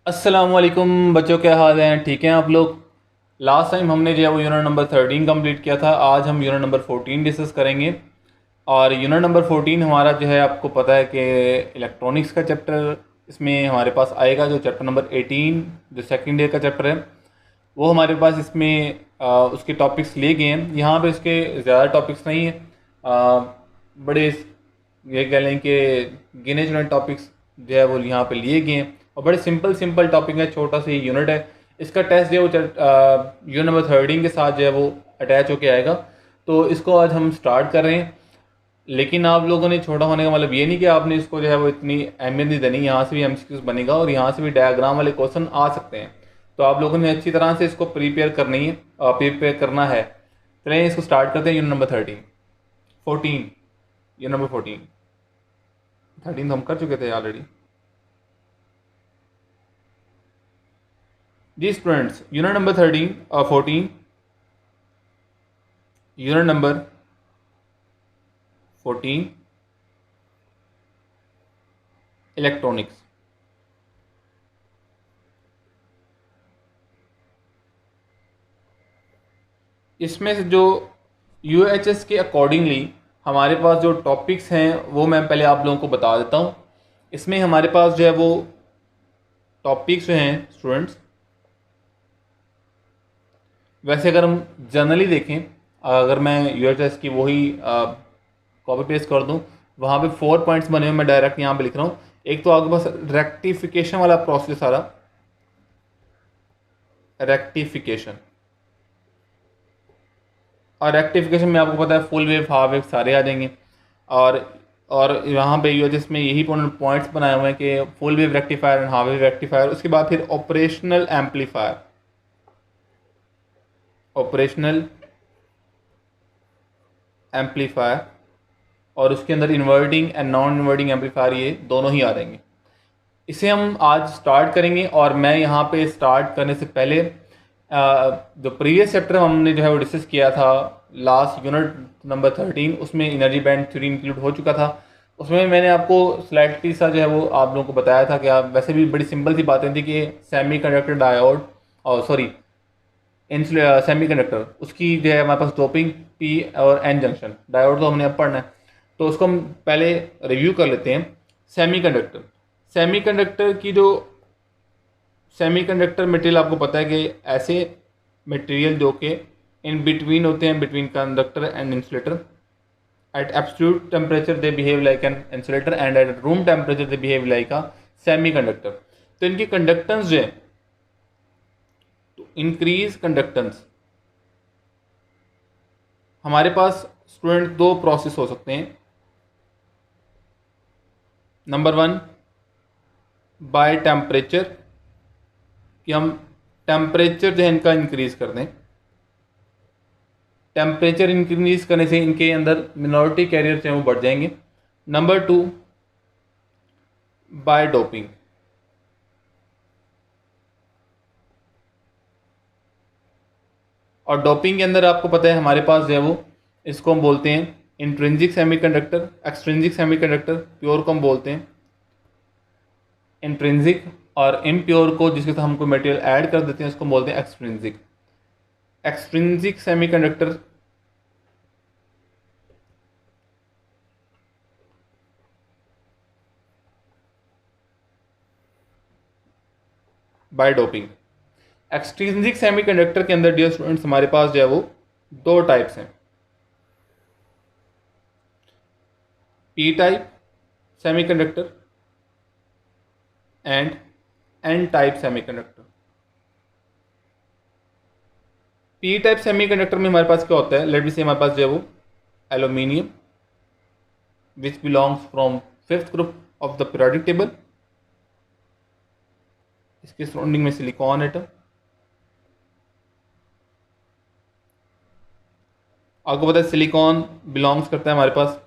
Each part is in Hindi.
अस्सलाम वालेकुम बच्चों, क्या हाल हैं? ठीक हैं आप लोग? लास्ट टाइम हमने जो है वो यूनिट नंबर 13 कंप्लीट किया था। आज हम यूनिट नंबर 14 डिस्कस करेंगे। और यूनिट नंबर 14 हमारा जो है, आपको पता है कि इलेक्ट्रॉनिक्स का चैप्टर इसमें हमारे पास आएगा। जो चैप्टर नंबर 18 जो सेकेंड ईयर का चैप्टर है, वो हमारे पास इसमें उसके टॉपिक्स लिए गए हैं। यहाँ पे इसके ज़्यादा टॉपिक्स नहीं हैं। बड़े ये कह लें कि गिने चुने टॉपिक्स जो है वो यहाँ पे लिए गए हैं, और बड़े सिंपल सिंपल टॉपिक है। छोटा सा यूनिट है। इसका टेस्ट जो है वो यूनिट नंबर 13 के साथ जो है वो अटैच होके आएगा। तो इसको आज हम स्टार्ट कर रहे हैं। लेकिन आप लोगों ने छोटा होने का मतलब ये नहीं कि आपने इसको जो है वो इतनी अहमियत नहीं देनी। यहाँ से भी एमसीक्यूज बनेगा और यहाँ से भी डायग्राम वाले क्वेश्चन आ सकते हैं। तो आप लोगों ने अच्छी तरह से इसको प्रिपेयर करना है। चलिए इसको स्टार्ट करते हैं। यूनिट नंबर 14 13 तो हम कर चुके थे ऑलरेडी। जी students, unit number 14 unit number 14 electronics. इसमें से जो यूएचएस के अकॉर्डिंगली हमारे पास जो टॉपिक्स हैं वो मैं पहले आप लोगों को बता देता हूँ। इसमें हमारे पास जो है वो टॉपिक्स जो हैं स्टूडेंट्स, वैसे अगर हम जनरली देखें, अगर मैं यूएचएस की वही कॉपी पेस्ट कर दूं, वहाँ पे 4 पॉइंट्स बने हुए, मैं डायरेक्ट यहाँ पे लिख रहा हूँ। एक तो आपके पास रेक्टिफिकेशन वाला प्रोसेस सारा, रेक्टिफिकेशन। और रेक्टिफिकेशन में आपको पता है फुल वेव, हाफ वेव सारे आ जाएंगे। और और यहाँ पे यूएचएस में यही पॉइंट्स बनाए हुए हैं कि full wave rectifier and half wave rectifier. उसके बाद फिर ऑपरेशनल एम्पलीफायर, ऑपरेशनल एम्पलीफायर, और उसके अंदर inverting and non inverting amplifier, ये दोनों ही आ जाएंगे। इसे हम आज स्टार्ट करेंगे। और मैं यहाँ पे स्टार्ट करने से पहले जो प्रीवियस चैप्टर हमने जो है वो डिस्कस किया था लास्ट यूनिट नंबर 13, उसमें एनर्जी बैंड थ्योरी इंक्लूड हो चुका था। उसमें मैंने आपको स्लाइटली सा जो है वो आप लोगों को बताया था कि आप वैसे भी बड़ी सिंपल सी बातें थी कि सेमी कंडक्टर डायोड, और सॉरी सेमी कंडक्टर, उसकी जो है हमारे पास डोपिंग पी और एन जंक्शन। डायोड तो हमने अब पढ़ना है, तो उसको हम पहले रिव्यू कर लेते हैं। सेमीकंडक्टर, सेमीकंडक्टर की जो सेमीकंडक्टर मटेरियल आपको पता है कि ऐसे मटेरियल जो कि इन बिटवीन होते हैं, between conductor and insulator. At absolute temperature they behave like an insulator and at room temperature they behave like a semiconductor. तो इनकी कंडक्टेंस जो है, तो इंक्रीज कंडक्टेंस, हमारे पास स्टूडेंट दो प्रोसेस हो सकते हैं। नंबर 1 बाय टेम्परेचर, कि हम टेम्परेचर जो है इनका इंक्रीज कर दें। टेम्परेचर इंक्रीज करने से इनके अंदर मिनॉरिटी कैरियर हैं वो बढ़ जाएंगे। नंबर 2 बाय डोपिंग, और डोपिंग के अंदर आपको पता है हमारे पास जो है वो, इसको हम बोलते हैं intrinsic semiconductor, extrinsic semiconductor. Pure को हम बोलते हैं इंट्रिंसिक, और इम्प्योर को जिसके साथ हम कोई मटेरियल ऐड कर देते हैं उसको हम बोलते हैं extrinsic. Extrinsic semiconductor by doping. Extrinsic semiconductor के अंदर डियर स्टूडेंट्स हमारे पास जो है वो दो टाइप्स हैं। P type semiconductor and N type semiconductor. P type semiconductor में हमारे पास क्या होता है, लेट मी से हमारे पास जो है वो aluminium which belongs from 5th group of the periodic table. इसके सराउंडिंग में सिलिकॉन एटम। आपको पता है सिलिकॉन बिलोंग्स करता है हमारे पास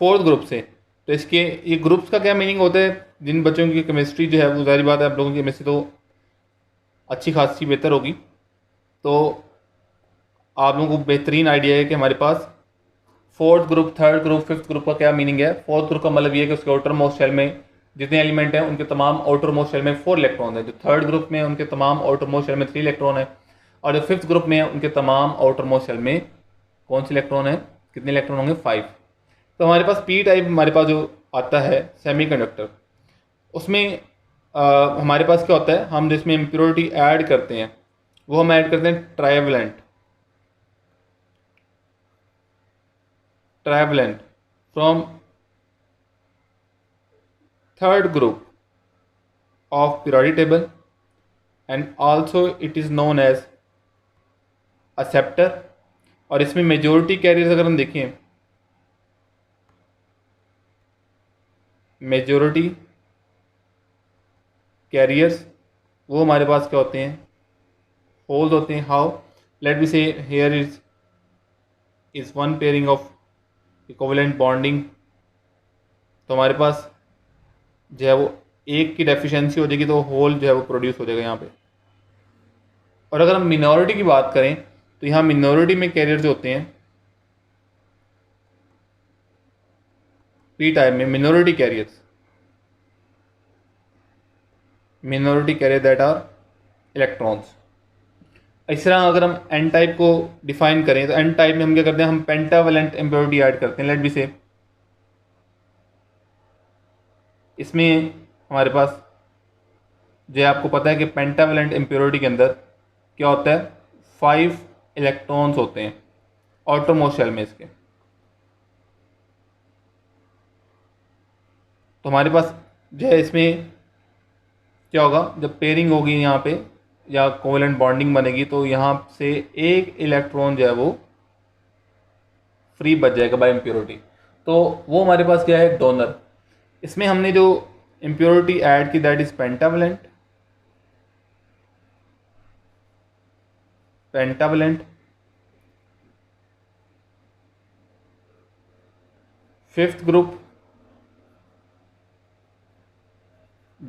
4th ग्रुप से। तो इसके ये ग्रुप्स का क्या मीनिंग होता है? जिन बच्चों की केमिस्ट्री जो है वो जारी बात है, आप लोगों की केमिस्ट्री तो अच्छी खासी बेहतर होगी, तो आप लोगों को बेहतरीन आइडिया है कि हमारे पास 4th group, 3rd group, 5th group का क्या मीनिंग है। 4th ग्रुप का मतलब ये है कि उसके आउटर मोस्ट शेल में जितने एलिमेंट हैं उनके तमाम आउटर मोस्ट शेल में 4 इलेक्ट्रॉन है। जो थर्ड ग्रुप में उनके तमाम आउटर मोस्ट शेल में 3 इलेक्ट्रॉन है, और जो फिफ्थ ग्रुप में है उनके तमाम आउटर मोस्ट शेल में कौन से इलेक्ट्रॉन है, कितने इलेक्ट्रॉन होंगे, 5। तो हमारे पास पी टाइप हमारे पास जो आता है सेमीकंडक्टर, उसमें हमारे पास क्या होता है, हम जिसमें इम्प्योरिटी ऐड करते हैं वो हम ऐड करते हैं trivalent from third group of periodic table, and also it is known as acceptor. और इसमें मेजॉरिटी कैरियर्स अगर हम देखें, मेजॉरिटी कैरियर्स वो हमारे पास क्या होते हैं, होल्स होते हैं। हाउ, लेट बी से here is one pairing of equivalent bonding, तो हमारे पास जो है वो एक की डेफिशिएंसी हो जाएगी तो होल जो है वो प्रोड्यूस हो जाएगा यहाँ पे। और अगर हम मिनॉरिटी की बात करें तो यहाँ मिनॉरिटी में कैरियर जो होते हैं पी टाइप में minority carrier that are electrons. इस तरह अगर हम एन टाइप को डिफाइन करें तो एन टाइप में हम क्या करते हैं, हम पेंटावेलेंट इम्प्योरिटी ऐड करते हैं। लेट बी से इसमें हमारे पास जो है आपको पता है कि पेंटावेलेंट इम्प्योरिटी के अंदर क्या होता है, 5 इलेक्ट्रॉन्स होते हैं आउटरमोस्ट शेल में इसके। तो हमारे पास जो है इसमें क्या होगा, जब पेयरिंग होगी यहाँ पे या कोवेलेंट बॉन्डिंग बनेगी तो यहाँ से एक इलेक्ट्रॉन जो है वो फ्री बच जाएगा बाय इम्प्योरिटी। तो वो हमारे पास क्या है, डोनर। इसमें हमने जो इम्प्योरिटी ऐड की that is pentavalent. Fifth group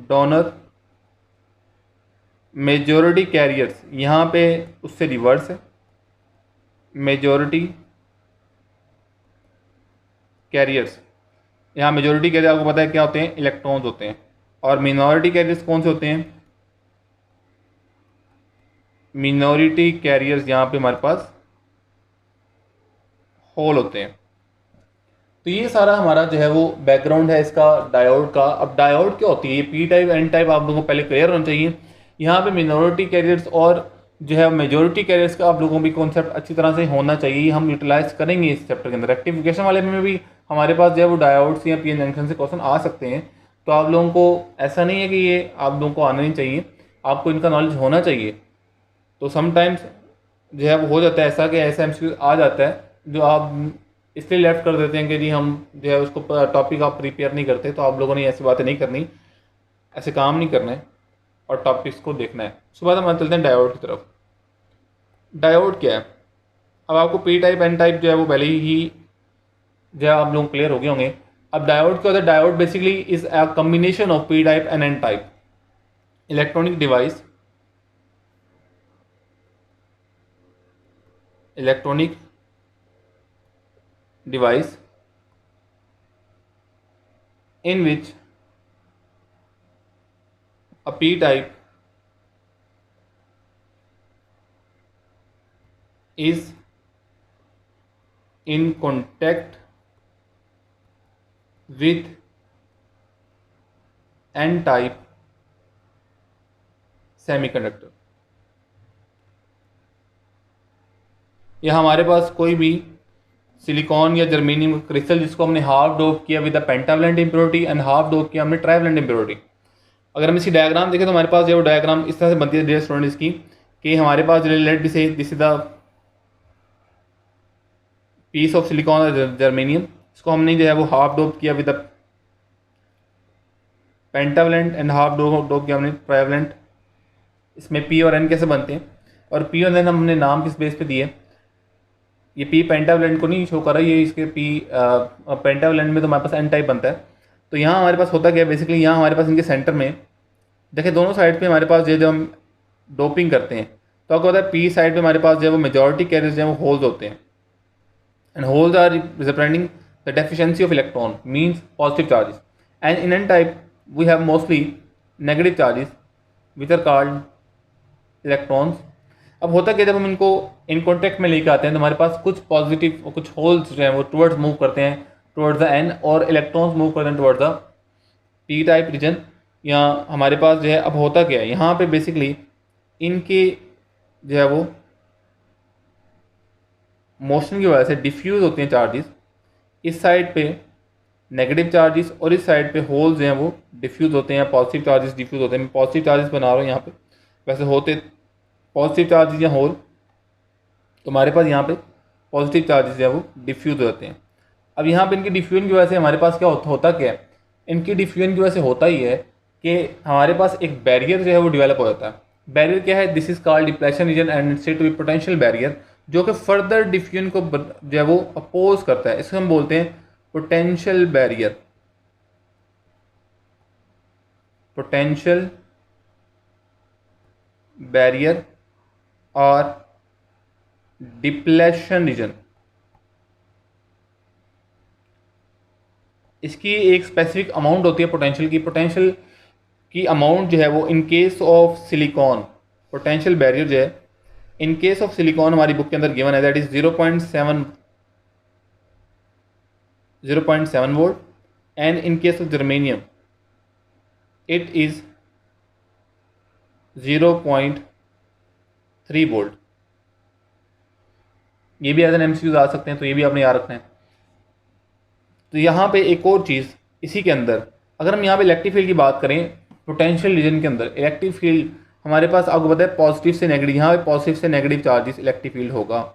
donor. Majority carriers यहाँ पे उससे रिवर्स है, मेजॉरिटी कैरियर्स। यहाँ मेजॉरिटी कैरियर आपको पता है क्या होते हैं, इलेक्ट्रॉन्स होते हैं। और मिनॉरिटी कैरियर्स कौन से होते हैं, मिनॉरिटी कैरियर्स यहाँ पे हमारे पास होल होते हैं। तो ये सारा हमारा जो है वो बैकग्राउंड है इसका डायोड का। अब डायोड क्या होती है, ये पी टाइप एन टाइप आप लोगों को पहले क्लियर होना चाहिए। यहाँ पे मिनॉरिटी कैरियर्स और जो है मेजॉरिटी कैरियर्स का आप लोगों को भी कॉन्सेप्ट अच्छी तरह से होना चाहिए, हम यूटिलाइज करेंगे इस चैप्टर के अंदर। रेक्टिफिकेशन वाले में भी हमारे पास जो है वो डायोड्स या पीएन जंक्शन से क्वेश्चन आ सकते हैं। तो आप लोगों को ऐसा नहीं है कि ये आप लोगों को आना नहीं चाहिए, आपको इनका नॉलेज होना चाहिए। तो समटाइम्स जो है वो हो जाता है ऐसा कि ऐसा एमसीक्यू आ जाता है जो आप इसलिए लेफ्ट कर देते हैं कि जी हम जो है उसको टॉपिक आप प्रिपेयर नहीं करते। तो आप लोगों ने ऐसी बातें नहीं करनी, ऐसे काम नहीं करना है और टॉपिक्स को देखना है। उसके बाद हम चलते हैं डायोड की तरफ। डायोड क्या है, अब आपको पी टाइप एन टाइप जो है वो पहले ही जो है आप लोग क्लियर हो गए होंगे। अब डायोड क्या होता है, diode basically is a combination of P type and N type electronic device in which a p-type is in contact with n-type semiconductor. या हमारे पास कोई भी सिलिकॉन या जर्मेनियम क्रिस्टल जिसको हमने हाफ डोप किया with the pentavalent impurity and half dope किया हमने ट्राइवेलेंट इम्प्योरिटी। अगर हम इसकी डायग्राम देखें तो हमारे पास जो डायग्राम इस तरह से बनती है डियर स्टूडेंट इसकी, कि हमारे पास let be say this is the piece of silicon और जर्मेनियम, इसको हमने जो है वो हाफ डोप किया with the pentavalent and half dope किया हमने ट्राइवेलेंट। इसमें पी और एन कैसे बनते हैं, और पी और एन हमने नाम किस बेस पे दिए, ये पी पेंटावेलेंट को नहीं शो कर रहा है, ये इसके पी पेंटावेलेंट में तो हमारे पास एन टाइप बनता है। तो यहाँ हमारे पास होता क्या है, बेसिकली यहाँ हमारे पास इनके सेंटर में देखिए दोनों साइड पे हमारे पास जो हम डोपिंग करते हैं तो आपको पता है पी साइड पे हमारे पास जो है वो मेजॉरिटी कैरियर्स जो है वो होल्स होते हैं, and holes are representing the deficiency of electron means positive charges. And in N type we have mostly negative charges which are called electrons. अब होता क्या, जब हम इनको इन कॉन्टेक्ट में लेके आते हैं तो हमारे पास कुछ पॉजिटिव और कुछ होल्स जो हैं वो टुवर्ड्स मूव करते हैं टुवर्ड्स द एन, और इलेक्ट्रॉन्स मूव करते हैं towards the P type region. या हमारे पास जो है अब होता क्या है, यहाँ पे बेसिकली इनके जो है वो मोशन की वजह से डिफ्यूज़ होते हैं चार्जेस, इस साइड पे नेगेटिव चार्जेस और इस साइड पे होल्स हैं वो डिफ्यूज़ होते हैं, पॉजिटिव चार्जेस डिफ्यूज़ होते हैं। मैं पॉजिटिव चार्जेस बना रहा हूँ यहाँ पे, वैसे होते पॉजिटिव चार्जेस या होल, तो हमारे पास यहाँ पे पॉजिटिव चार्जेस हैं वो डिफ्यूज़ हो जाते हैं। अब यहाँ पे इनकी डिफ्यूजन की वजह से हमारे पास क्या होता क्या है, इनकी डिफ्यूजन की वजह से होता ही है कि हमारे पास एक बैरियर जो है वो डेवलप हो जाता है। बैरियर क्या है, this is called depletion region and said to be potential barrier, जो कि फर्दर डिफ्यूजन को जो है वो अपोज करता है। इसको हम बोलते हैं पोटेंशियल बैरियर, पोटेंशियल बैरियर और डिप्लेशन रीजन। इसकी एक स्पेसिफिक अमाउंट होती है पोटेंशियल की। पोटेंशियल की अमाउंट जो है वो in case of silicon, potential barrier जो है इन केस ऑफ सिलिकॉन हमारी बुक के अंदर गिवन है, that is 0.7 volt, and in case of germanium it is 0.3 volt. ये भी एज एन एमसीक्यूज आ सकते हैं, तो ये भी आपने याद रखना है। तो यहाँ पे एक और चीज़ इसी के अंदर, अगर हम यहाँ पे इलेक्ट्रिक फील्ड की बात करें, पोटेंशियल रीजन के अंदर इलेक्ट्रिक फील्ड हमारे पास आपको पता है पॉजिटिव से नेगेटिव, यहाँ पे पॉजिटिव से नेगेटिव चार्जेस इलेक्ट्रिक फील्ड होगा।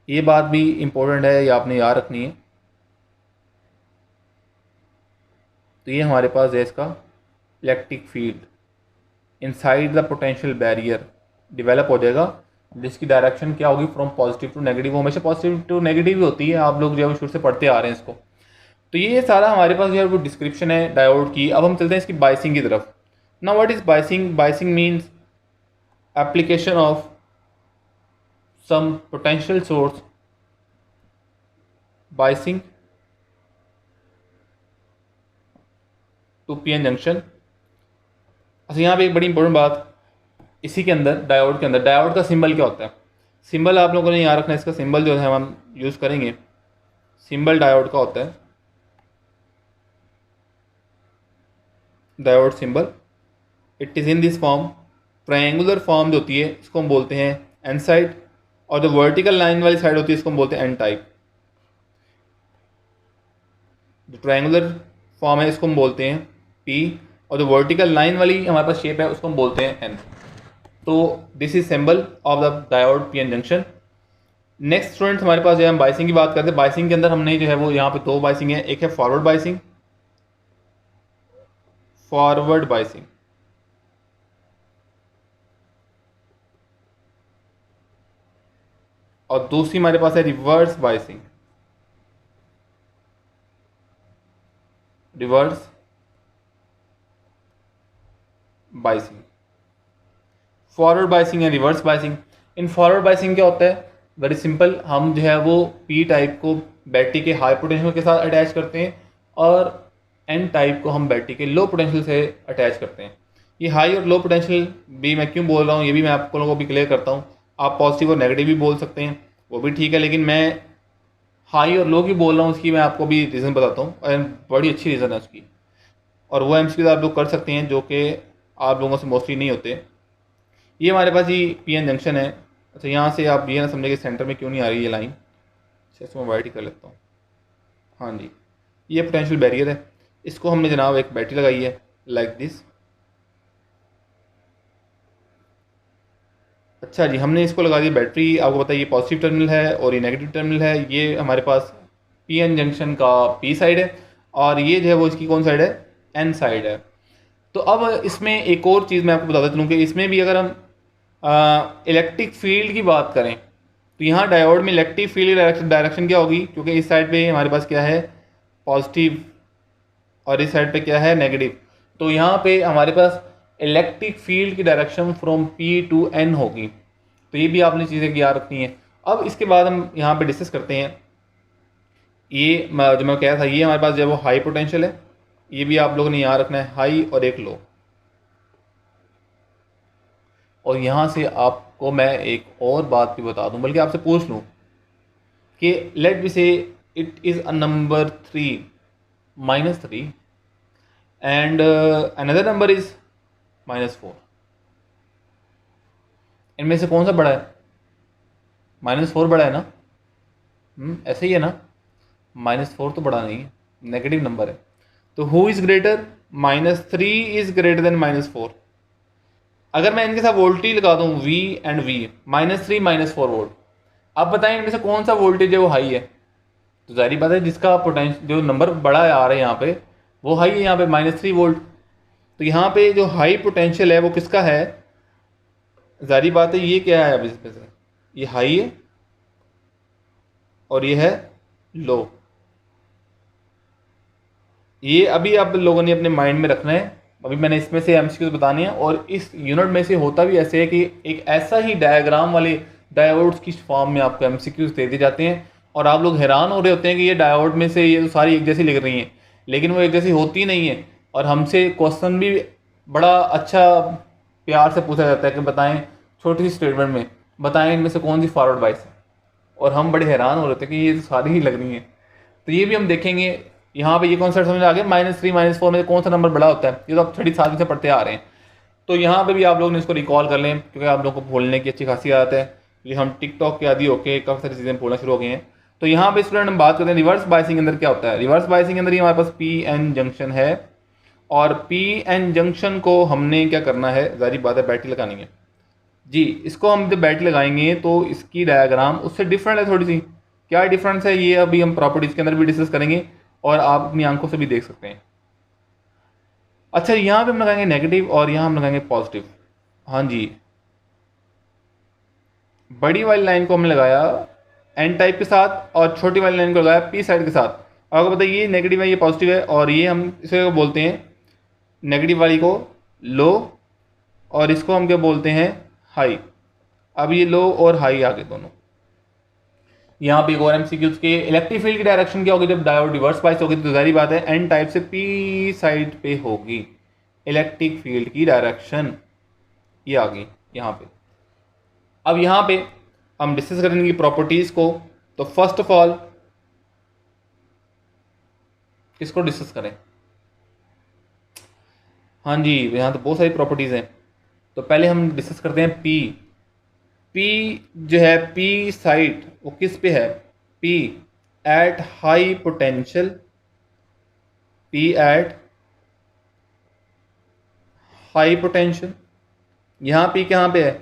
ये बात भी इंपॉर्टेंट है, ये आपने याद रखनी है। तो ये हमारे पास है इसका electric field inside the potential barrier develop हो जाएगा, जिसकी डायरेक्शन क्या होगी, फ्रॉम पॉजिटिव टू नेगेटिव। वो हमेशा पॉजिटिव टू नेगेटिव ही होती है, आप लोग जो है वो शुरू से पढ़ते आ रहे हैं इसको। तो ये सारा हमारे पास जो है वो डिस्क्रिप्शन है डायोड की। अब हम चलते हैं इसकी बाइसिंग की तरफ। ना what is biasing? Biasing means application of some potential source, biasing to PN junction. अच्छा, यहाँ पे एक बड़ी इंपॉर्टेंट बात इसी के अंदर डायोड के अंदर, डायोड का सिंबल क्या होता है? सिंबल आप लोगों ने याद रखना है, इसका सिंबल जो है हम यूज़ करेंगे, सिंबल डायोड का होता है diode symbol. It is in this form, triangular form जो होती है इसको हम बोलते हैं एन साइड, और जो वर्टिकल लाइन वाली साइड होती है इसको हम बोलते हैं एन टाइप। जो ट्रायंगुलर फॉर्म है इसको हम बोलते हैं पी, और जो वर्टिकल लाइन वाली हमारे पास शेप है उसको हम बोलते हैं एन। तो this is symbol of the diode PN junction. Next student हमारे पास जो है हम बाइसिंग की बात करते हैं। बाइसिंग के अंदर हमने जो है वो यहाँ पे दो बाइसिंग है, एक है फॉरवर्ड बाइसिंग, फॉरवर्ड बाइसिंग, और दूसरी हमारे पास है reverse biasing, reverse biasing, forward biasing या रिवर्स बाइसिंग। इन फॉरवर्ड बाइसिंग क्या होता है? वेरी सिंपल, हम जो है वो पी टाइप को बैटरी के हाई पोटेंशियल के साथ अटैच करते हैं और एन टाइप को हम बैटरी के लो पोटेंशियल से अटैच करते हैं। ये हाई और लो पोटेंशियल भी मैं क्यों बोल रहा हूँ ये भी मैं आप लोगों को भी क्लियर करता हूँ। आप पॉजिटिव और नेगेटिव भी बोल सकते हैं, वो भी ठीक है, लेकिन मैं हाई और लो की बोल रहा हूँ, उसकी मैं आपको भी रीज़न बताता हूँ, और बड़ी अच्छी रीज़न है उसकी, और वो एमसीक्यूज आप लोग कर सकते हैं जो कि आप लोगों से मोस्टली नहीं होते। ये हमारे पास ये पीएन जंक्शन है। अच्छा, यहाँ से आप ये ना समझे कि सेंटर में क्यों नहीं आ रही ये लाइन, इसको मैं वाइट ही कर लेता हूँ। हाँ जी, ये पोटेंशियल बैरियर है, इसको हमने जनाब एक बैटरी लगाई है लाइक दिस। अच्छा जी, हमने इसको लगा दी बैटरी, आपको पता है ये पॉजिटिव टर्मिनल है और ये नेगेटिव टर्मिनल है। ये हमारे पास पीएन जंक्शन का पी साइड है, और ये जो है वो इसकी कौन साइड है? एन साइड है। तो अब इसमें एक और चीज़ मैं आपको बताता चलूँ कि इसमें भी अगर हम इलेक्ट्रिक फील्ड की बात करें तो यहाँ डायोड में इलेक्ट्रिक फील्ड डायरेक्शन क्या होगी? क्योंकि इस साइड पे हमारे पास क्या है? पॉजिटिव, और इस साइड पे क्या है? नेगेटिव। तो यहाँ पे हमारे पास इलेक्ट्रिक फील्ड की direction from P to N होगी। तो ये भी आपने चीज़ें याद रखनी है। अब इसके बाद हम यहाँ पे डिस्कस करते हैं, ये जो मैं कह रहा था, ये हमारे पास जो है वो हाई पोटेंशियल है, ये भी आप लोगों ने यहाँ रखना है, हाई और एक लो। और यहाँ से आपको मैं एक और बात भी बता दूँ, बल्कि आपसे पूछ लूँ कि लेट बी से it is a number 3 -3 and another number is -4, इनमें से कौन सा बड़ा है? -4 बड़ा है ना? ऐसे ही है ना? -4 तो बड़ा नहीं है, नेगेटिव नंबर है। तो who is greater? -3 is greater than -4। अगर मैं इनके साथ वोल्टेज लगा दूँ V एंड V, -3 -4 वोल्ट, अब बताएं इनमें से कौन सा वोल्टेज है वो हाई है? तो जाहिर बात है जिसका पोटेंशियल जो नंबर बड़ा आ रहा है यहाँ पे वो हाई है, यहाँ पे -3 वोल्ट। तो यहाँ पे जो हाई पोटेंशियल है वो किसका है? जाहिर बात है ये क्या है? अब इसमें से ये हाई है और ये है लो। ये अभी आप लोगों ने अपने माइंड में रखना है। अभी मैंने इसमें से एमसीक्यूज बताने हैं, और इस यूनिट में से होता भी ऐसे है कि एक ऐसा ही डायग्राम वाले डायोड्स की फॉर्म में आपको एमसीक्यूज दे दिए जाते हैं, और आप लोग हैरान हो रहे होते हैं कि ये डायोड में से ये तो सारी एक जैसी लिख रही हैं, लेकिन वो एक जैसी होती नहीं है। और हमसे क्वेश्चन भी बड़ा अच्छा प्यार से पूछा जाता है कि बताएं छोटी सी स्टेटमेंट में बताएं इनमें से कौन सी फॉरवर्ड बाइस है, और हम बड़े हैरान हो रहे थे कि ये तो सारी ही लग रही हैं। तो ये भी हम देखेंगे यहाँ पे। ये कॉन्सेप्ट समझ आ गया, -3 -4 में कौन सा नंबर बड़ा होता है, ये तो आप 30 साल से पढ़ते आ रहे हैं। तो यहाँ पे भी आप लोग ने इसको रिकॉल कर लें, क्योंकि आप लोगों को भूलने की अच्छी खासी आदत है, ये हम टिकटॉक के आदि होके काफ़ी सारी चीज़ें भूलना शुरू हो गए हैं। तो यहाँ पे स्टूडेंट हम बात करते हैं रिवर्स बायसिंग के अंदर क्या होता है। रिवर्स बायसिंग के अंदर ही हमारे पास PN जंक्शन है, और PN जंक्शन को हमने क्या करना है, जारी बात है बैटरी लगानी है जी। इसको हम जब बैटरी लगाएंगे तो इसकी डायग्राम उससे डिफरेंट है थोड़ी सी। क्या डिफरेंस है ये अभी हम प्रॉपर्टीज़ के अंदर भी डिस्कस करेंगे, और आप अपनी आंखों से भी देख सकते हैं। अच्छा, यहाँ पे हम लगाएंगे नेगेटिव और यहाँ हम लगाएंगे पॉजिटिव। हाँ जी, बड़ी वाली लाइन को हमने लगाया N टाइप के साथ, और छोटी वाली लाइन को लगाया P साइड के साथ। आपको बताइए ये नेगेटिव है ये पॉजिटिव है, और ये हम इसे बोलते हैं नेगेटिव वाली को लो, और इसको हम क्या बोलते हैं हाई। अब ये लो और हाई आ गए दोनों। यहाँ पे एक और एमसीक्यूज के इलेक्ट्रिक फील्ड की डायरेक्शन क्या होगी जब डायोड रिवर्स बाइस होगी, तो जाहिर बात है N टाइप से P साइड पे होगी इलेक्ट्रिक फील्ड की डायरेक्शन। ये आ गई यहाँ पे। अब यहाँ पे हम डिस्कस करेंगे प्रॉपर्टीज को। तो फर्स्ट ऑफ ऑल किसको डिस्कस करें? हाँ जी, यहाँ तो बहुत सारी प्रॉपर्टीज हैं। तो पहले हम डिस्कस करते हैं P जो है P साइड वो किस पे है? P eight high potential, P eight high potential. यहाँ P कहाँ पे है?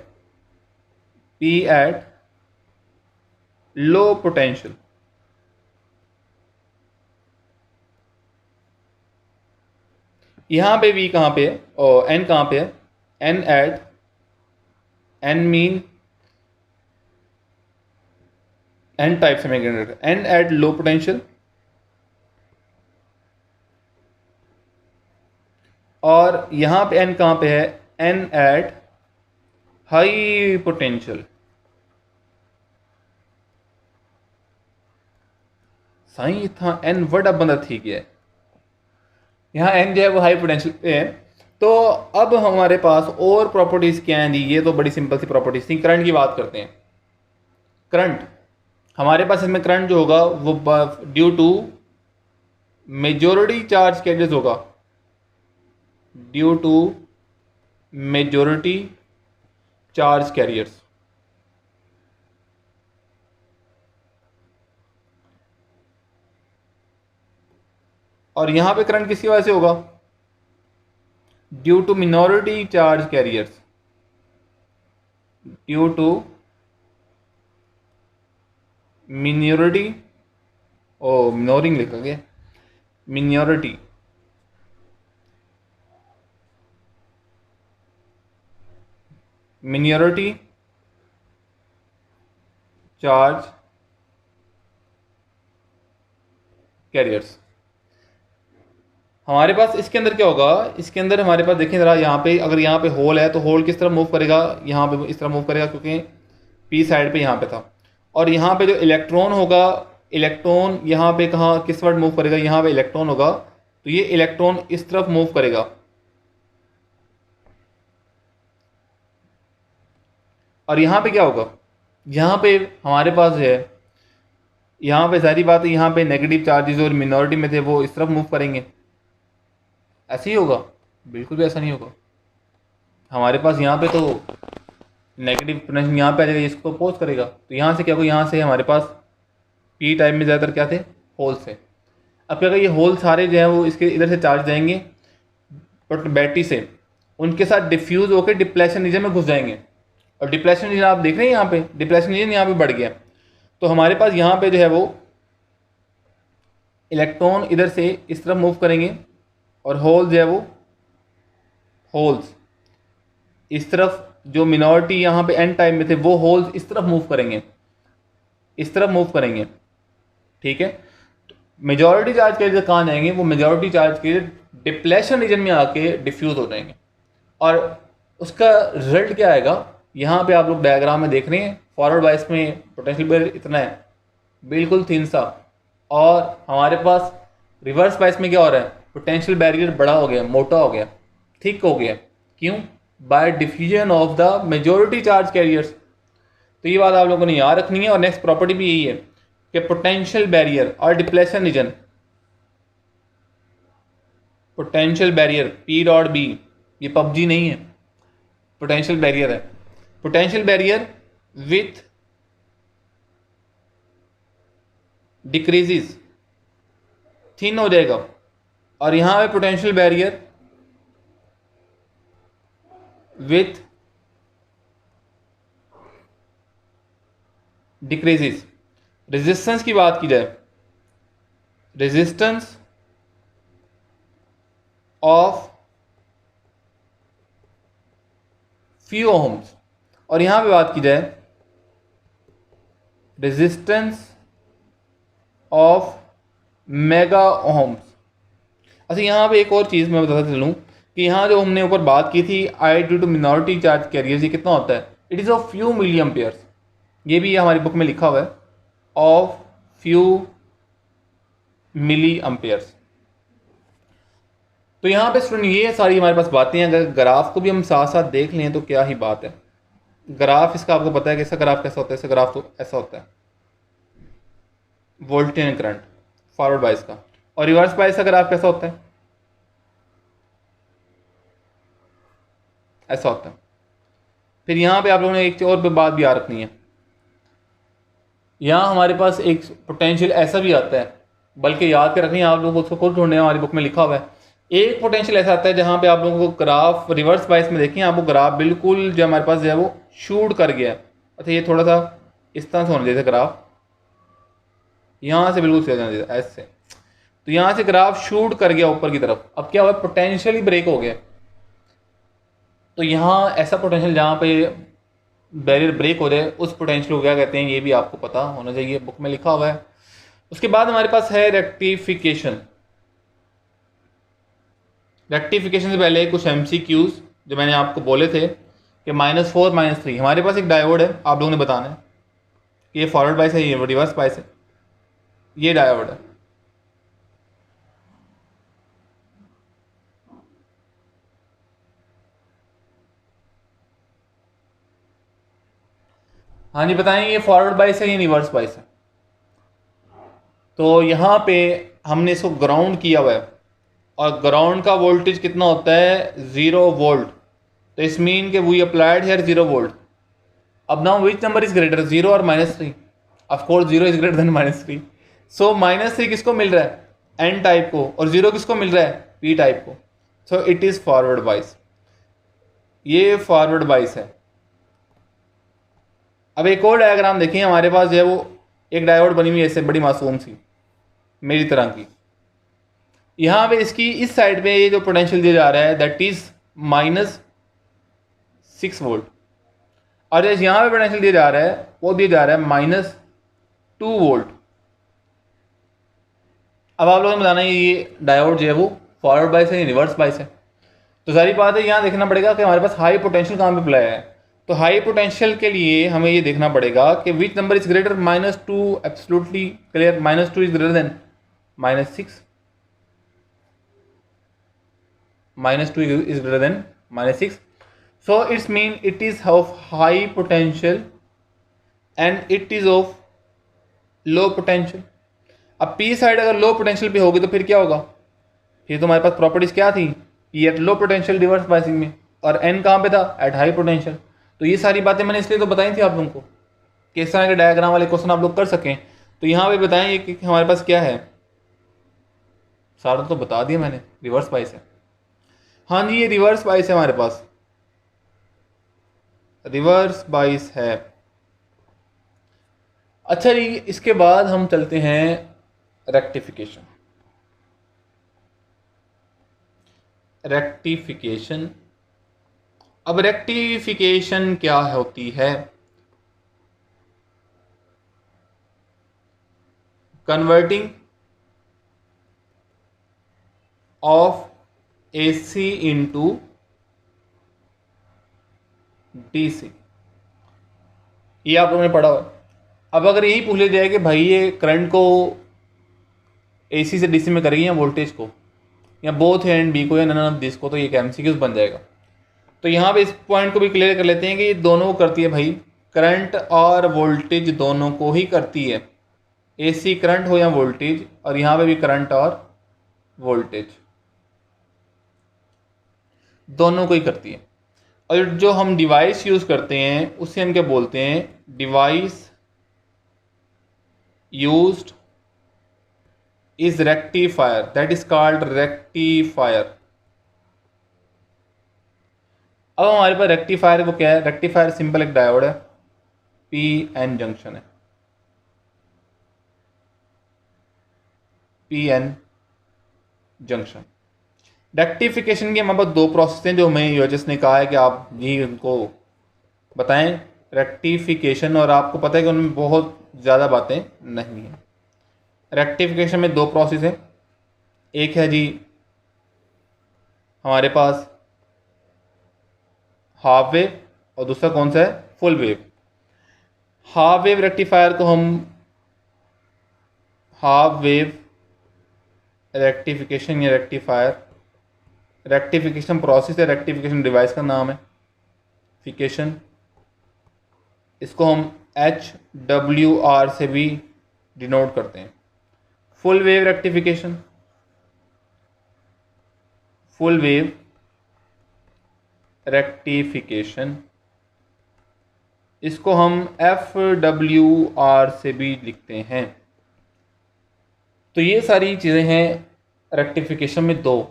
P eight low potential. यहाँ पे V कहाँ पे है और N कहाँ पे है? N at N mean N type semiconductor, N at low potential, और यहाँ पे N कहाँ पे है? N at high potential. साईं था N वड़ा बंदा थी गया है, यहाँ N जो है वो हाई पोटेंशियल पे है। तो अब हमारे पास और प्रॉपर्टीज क्या हैं जी? ये तो बड़ी सिंपल सी प्रॉपर्टीज थी। करंट की बात करते हैं। करंट हमारे पास इसमें करंट जो होगा वो due to majority charge carriers होगा, due to majority charge carriers. और यहां पे करंट किसकी वजह से होगा? Due to minority charge carriers, due to minority, ओ मिनोरिंग लिखा गया, मिनॉरिटी मिनॉरिटी चार्ज कैरियर्स। हमारे पास इसके अंदर क्या होगा? इसके अंदर हमारे पास देखें ज़रा, यहाँ पे अगर यहाँ पे होल है तो होल किस तरह मूव करेगा? यहाँ पे इस तरह मूव करेगा, क्योंकि P साइड पे यहाँ पे था। और यहाँ पे जो इलेक्ट्रॉन होगा, इलेक्ट्रॉन यहाँ पे कहाँ किस वर्ड मूव करेगा? यहाँ पे इलेक्ट्रॉन होगा तो ये इलेक्ट्रॉन इस तरफ मूव करेगा, और यहाँ पे क्या होगा, यहाँ पे हमारे पास जो है, यहाँ पे सारी बात है, यहाँ पे नेगेटिव चार्जेस और मिनॉरिटी में थे वो इस तरफ मूव करेंगे। ऐसे ही होगा? बिल्कुल भी ऐसा नहीं होगा। हमारे पास यहाँ पे तो नेगेटिव पोटेंशियल यहाँ पे आ जाएगा, इसको अपोज करेगा, तो यहाँ से क्या होगा, यहाँ से हमारे पास पी टाइप में ज़्यादातर क्या थे, होल्स थे। अब क्या होगा, ये होल सारे जो है वो इसके इधर से चार्ज जाएंगे बट बैटरी से, उनके साथ डिफ्यूज़ होकर डिप्लेशन रीजन में घुस जाएंगे, और डिप्लेशन रीजन आप देख रहे हैं यहाँ पे, डिप्लेशन रीजन यहाँ पे बढ़ गया। तो हमारे पास यहाँ पे जो है वो इलेक्ट्रॉन इधर से इस तरफ मूव करेंगे, और होल जो है वो होल्स इस तरफ, जो मिनॉरिटी यहाँ पे एन टाइप में थे वो होल्स इस तरफ मूव करेंगे, इस तरफ मूव करेंगे। ठीक है, मेजॉरिटी चार्ज के कहाँ जाएंगे, वो मेजॉरिटी चार्ज के डिप्लेशन रीजन में आके डिफ्यूज हो जाएंगे, और उसका रिजल्ट क्या आएगा, यहाँ पे आप लोग डायग्राम में देख रहे हैं, फॉरवर्ड बायस में पोटेंशियल बैरियर इतना है, बिल्कुल थिन सा, और हमारे पास रिवर्स बायस में क्या हो रहा है, पोटेंशियल बैरियर बड़ा हो गया, मोटा हो गया, थिक हो गया। क्यों? Bye diffusion of the majority charge carriers. तो ये बात आप लोगों ने याद रखनी है। और नेक्स्ट प्रॉपर्टी भी यही है कि पोटेंशियल बैरियर और depletion region, potential barrier P dot B, ये पबजी नहीं है, पोटेंशियल बैरियर है। Potential barrier width decreases, thin हो जाएगा, और यहां पे potential barrier width decreases. Resistance की बात की जाए, रेजिस्टेंस ऑफ फ्यू ओम्स, और यहां पे बात की जाए रेजिस्टेंस ऑफ मेगा ओम्स। अच्छा, यहाँ पे एक और चीज़ मैं बताता चलूँ कि यहाँ जो हमने ऊपर बात की थी I due to minority charge carriers, ये कितना होता है, it is of few milli amperes. ये भी हमारी बुक में लिखा हुआ है, ऑफ फ्यू मिली एम्पियर्स। तो यहाँ पे स्टूडेंट ये सारी हमारे पास बातें हैं। अगर ग्राफ को भी हम साथ साथ देख लें तो क्या ही बात है। ग्राफ इसका आपको पता है कि इसका ग्राफ कैसा होता है, इसका ग्राफ तो ऐसा होता है, voltage and current forward bias का, और रिवर्स बायस का ग्राफ कैसा होता है, ऐसा होता है। फिर यहाँ पे आप लोगों ने एक और पे बात भी याद रखनी है, यहाँ हमारे पास एक पोटेंशियल ऐसा भी आता है, बल्कि याद कर रखनी है आप लोगों को, उसको खुद ढूंढने हमारी बुक में लिखा हुआ है। एक पोटेंशियल ऐसा आता है जहाँ पे आप लोगों को ग्राफ रिवर्स बायस में देखें, आपको ग्राफ बिल्कुल जो हमारे पास जो है वो शूट कर गया है। अच्छा, ये थोड़ा सा इस तरह से होना चाहिए ग्राफ, यहाँ से बिल्कुल सीधा जाना चाहिए ऐसे, तो यहाँ से ग्राफ शूट कर गया ऊपर की तरफ। अब क्या हुआ, पोटेंशियल ही ब्रेक हो गया। तो यहाँ ऐसा पोटेंशियल जहाँ पे बैरियर ब्रेक हो जाए, उस पोटेंशियल को क्या कहते हैं, ये भी आपको पता होना चाहिए, बुक में लिखा हुआ है। उसके बाद हमारे पास है रेक्टिफिकेशन। रेक्टिफिकेशन से पहले कुछ MCQs जो मैंने आपको बोले थे कि -4 -3, हमारे पास एक डायोड है, आप लोगों ने बताना है कि ये फॉरवर्ड बायस है, ये रिवर्स बायस है, ये डायोड है। हाँ जी बताएं, ये फॉरवर्ड बायस है, ये रिवर्स बायस है। तो यहाँ पे हमने इसको ग्राउंड किया हुआ है, और ग्राउंड का वोल्टेज कितना होता है, 0 वोल्ट। तो इस मीन के वी अप्लाइड हेयर 0 वोल्ट। अब now which number is greater, 0 और -3? Of course 0 is greater than -3। सो -3 किसको मिल रहा है, एन टाइप को, और 0 किसको मिल रहा है, पी टाइप को। So it is forward bias, ये फॉरवर्ड बायस है। अब एक और डायग्राम देखिए, हमारे पास जो है वो एक डायोड बनी हुई है ऐसे, बड़ी मासूम सी मेरी तरह की। यहाँ पे इसकी इस साइड पे ये जो पोटेंशियल दिया जा रहा है दैट इज -6 वोल्ट, और यहाँ पे पोटेंशियल दिया जा रहा है वो दिया जा रहा है -2 वोल्ट। अब आप लोगों ने बताना है ये डायोड जो है वो फॉरवर्ड बायस है या रिवर्स बायस है। तो सारी बात है, यहाँ देखना पड़ेगा कि हमारे पास हाई पोटेंशियल कहाँ पे अप्लाई है। तो हाई पोटेंशियल के लिए हमें ये देखना पड़ेगा कि which number is greater, -2, absolutely clear, -2 is greater than -6। -2 is greater than -6. So it's mean it is of high potential and it is of low potential. अब पी साइड अगर लो पोटेंशियल पे होगी तो फिर क्या होगा, फिर तो हमारे पास प्रॉपर्टीज क्या थी, P eight low potential reverse biasing में, और एन कहाँ पे था, एट हाई पोटेंशियल. तो ये सारी बातें मैंने इसलिए तो बताई थी आप लोगों को कि इस तरह के डायग्राम वाले क्वेश्चन आप लोग कर सकें. तो यहाँ पे बताएं कि हमारे पास क्या है, सारा तो बता दिया मैंने, रिवर्स बाइस है. हाँ जी, ये रिवर्स बाइस है हमारे पास, रिवर्स बाइस है. अच्छा जी, इसके बाद हम चलते हैं रेक्टिफिकेशन. रेक्टिफिकेशन, अब रेक्टिफिकेशन क्या होती है, converting of AC into DC. ये आप लोगों ने पढ़ा हुआ. अब अगर यही पूछ लिया जाए कि भाई ये करंट को AC से DC में करेगी या वोल्टेज को, या बोथ ए एंड बी को, या नन ऑफ दिस को, तो ये MCQs बन जाएगा. तो यहाँ पे इस पॉइंट को भी क्लियर कर लेते हैं कि ये दोनों को करती है भाई, करंट और वोल्टेज दोनों को ही करती है, AC करंट हो या वोल्टेज, और यहाँ पे भी करंट और वोल्टेज दोनों को ही करती है. और जो हम डिवाइस यूज़ करते हैं उससे हम क्या बोलते हैं, device used is rectifier, that is called rectifier. अब हमारे पास रेक्टिफायर वो क्या है, रेक्टिफायर सिंपल एक डायोड है, PN जंक्शन है, PN जंक्शन. रेक्टिफिकेशन की हमारे पास दो प्रोसेस हैं जो हमें यूएचएस ने कहा है कि आप जी उनको बताएं रेक्टिफिकेशन, और आपको पता है कि उनमें बहुत ज़्यादा बातें नहीं हैं. रेक्टिफिकेशन में दो प्रोसेस हैं, एक है जी हमारे पास हाफ वेव और दूसरा कौन सा है, full wave. Half wave rectifier को हम हाफ वेव रेक्टिफिकेशन या रेक्टिफायर, रेक्टिफिकेशन प्रोसेस है, रेक्टिफिकेशन डिवाइस का नाम है, फिकेशन, इसको हम HWR से भी डिनोट करते हैं. Full wave rectification, full wave rectification, इसको हम FWR से भी लिखते हैं. तो ये सारी चीज़ें हैं रेक्टिफिकेशन में, दो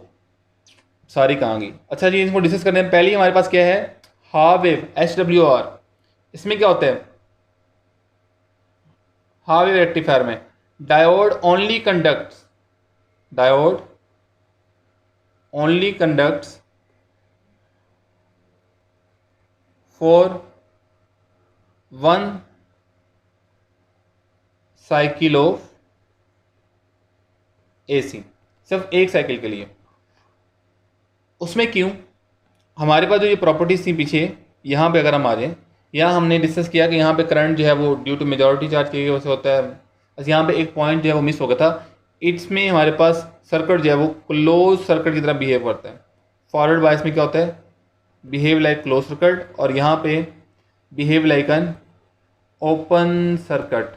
सारी कहाँ गई. अच्छा जी, इसको डिस्कस करने पहले ही हमारे पास क्या है, हाफ वेव HWR. इसमें क्या होता है, हाफ वेव रेक्टिफायर में diode only conducts, diode only conducts for one cycle of AC, सिर्फ एक साइकिल के लिए. उसमें क्यों, हमारे पास जो ये प्रॉपर्टीज थी पीछे, यहाँ पे अगर हम आ जाएं, यहाँ हमने डिस्कस किया कि यहाँ पे करंट जो है वो ड्यू टू मेजॉरिटी चार्ज की वजह से होता है. बस यहाँ पे एक पॉइंट जो है वो मिस हो गया था, इसमें हमारे पास सर्किट जो है वो क्लोज सर्किट की तरह बिहेव करता है. फॉरवर्ड बायस में क्या होता है, बिहेव लाइक क्लोज सर्किट, और यहाँ पे behave like an open circuit.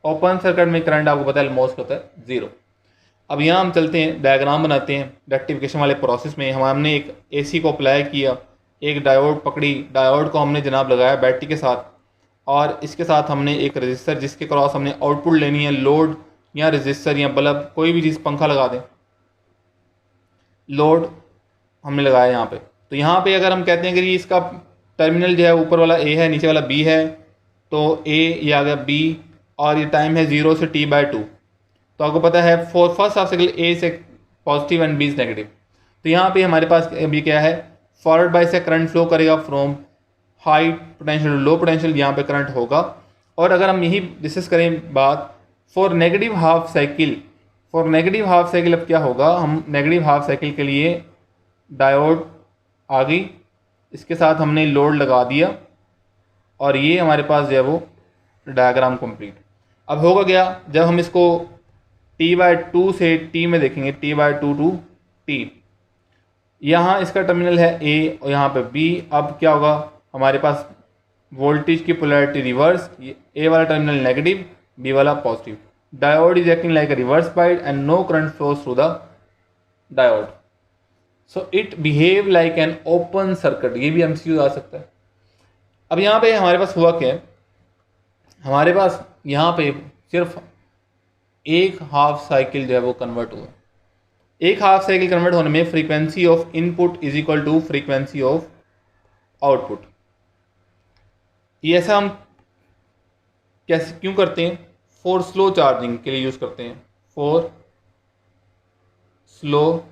Open circuit में करंट आपको पता है ऑलमोस्ट होता है 0. अब यहाँ हम चलते हैं, डायग्राम बनाते हैं. रेक्टिफिकेशन वाले प्रोसेस में हमने एक AC को अप्लाई किया, एक डायोड पकड़ी, डायोड को हमने जनाब लगाया बैटरी के साथ, और इसके साथ हमने एक रजिस्टर जिसके क्रॉस हमने आउटपुट लेनी है, लोड या रजिस्टर या बल्ब, कोई भी चीज़, पंखा लगा दें, लोड हमने लगाया यहाँ पे. तो यहाँ पे अगर हम कहते हैं कि इसका टर्मिनल जो है ऊपर वाला A है, नीचे वाला B है, तो A ये आ गया B, और ये टाइम है 0 से T/2. तो आपको पता है फर्स्ट हाफ साइकिल A से पॉजिटिव एंड B से नेगेटिव. तो यहाँ पे हमारे पास अभी क्या है, forward bias current flow करेगा from high potential to low potential, यहाँ पे करंट होगा. और अगर हम यही डिस्कस करें बात for negative half cycle, for negative half cycle अब क्या होगा, हम नेगेटिव हाफ साइकिल के लिए डायोड आ गई, इसके साथ हमने लोड लगा दिया, और ये हमारे पास जो है वो डायग्राम कंप्लीट. अब होगा क्या, जब हम इसको T/2 से T में देखेंगे, T/2 टू T, यहाँ इसका टर्मिनल है ए और यहाँ पे बी। अब क्या होगा, हमारे पास वोल्टेज की पोलैरिटी रिवर्स, ए वाला टर्मिनल नेगेटिव, बी वाला positive. Diode is acting like a reverse bias and no current flows through the diode, so it behave like an open circuit. ये भी एमसीक्यू आ सकता है। अब यहाँ पे हमारे पास हुआ क्या है, हमारे पास यहाँ पे सिर्फ एक हाफ साइकिल जो है वो कन्वर्ट हुआ। एक हाफ साइकिल कन्वर्ट होने में frequency of input is equal to frequency of output. ये ऐसा हम कैसे क्यों करते हैं, फॉर स्लो चार्जिंग के लिए यूज करते हैं, फॉर स्लो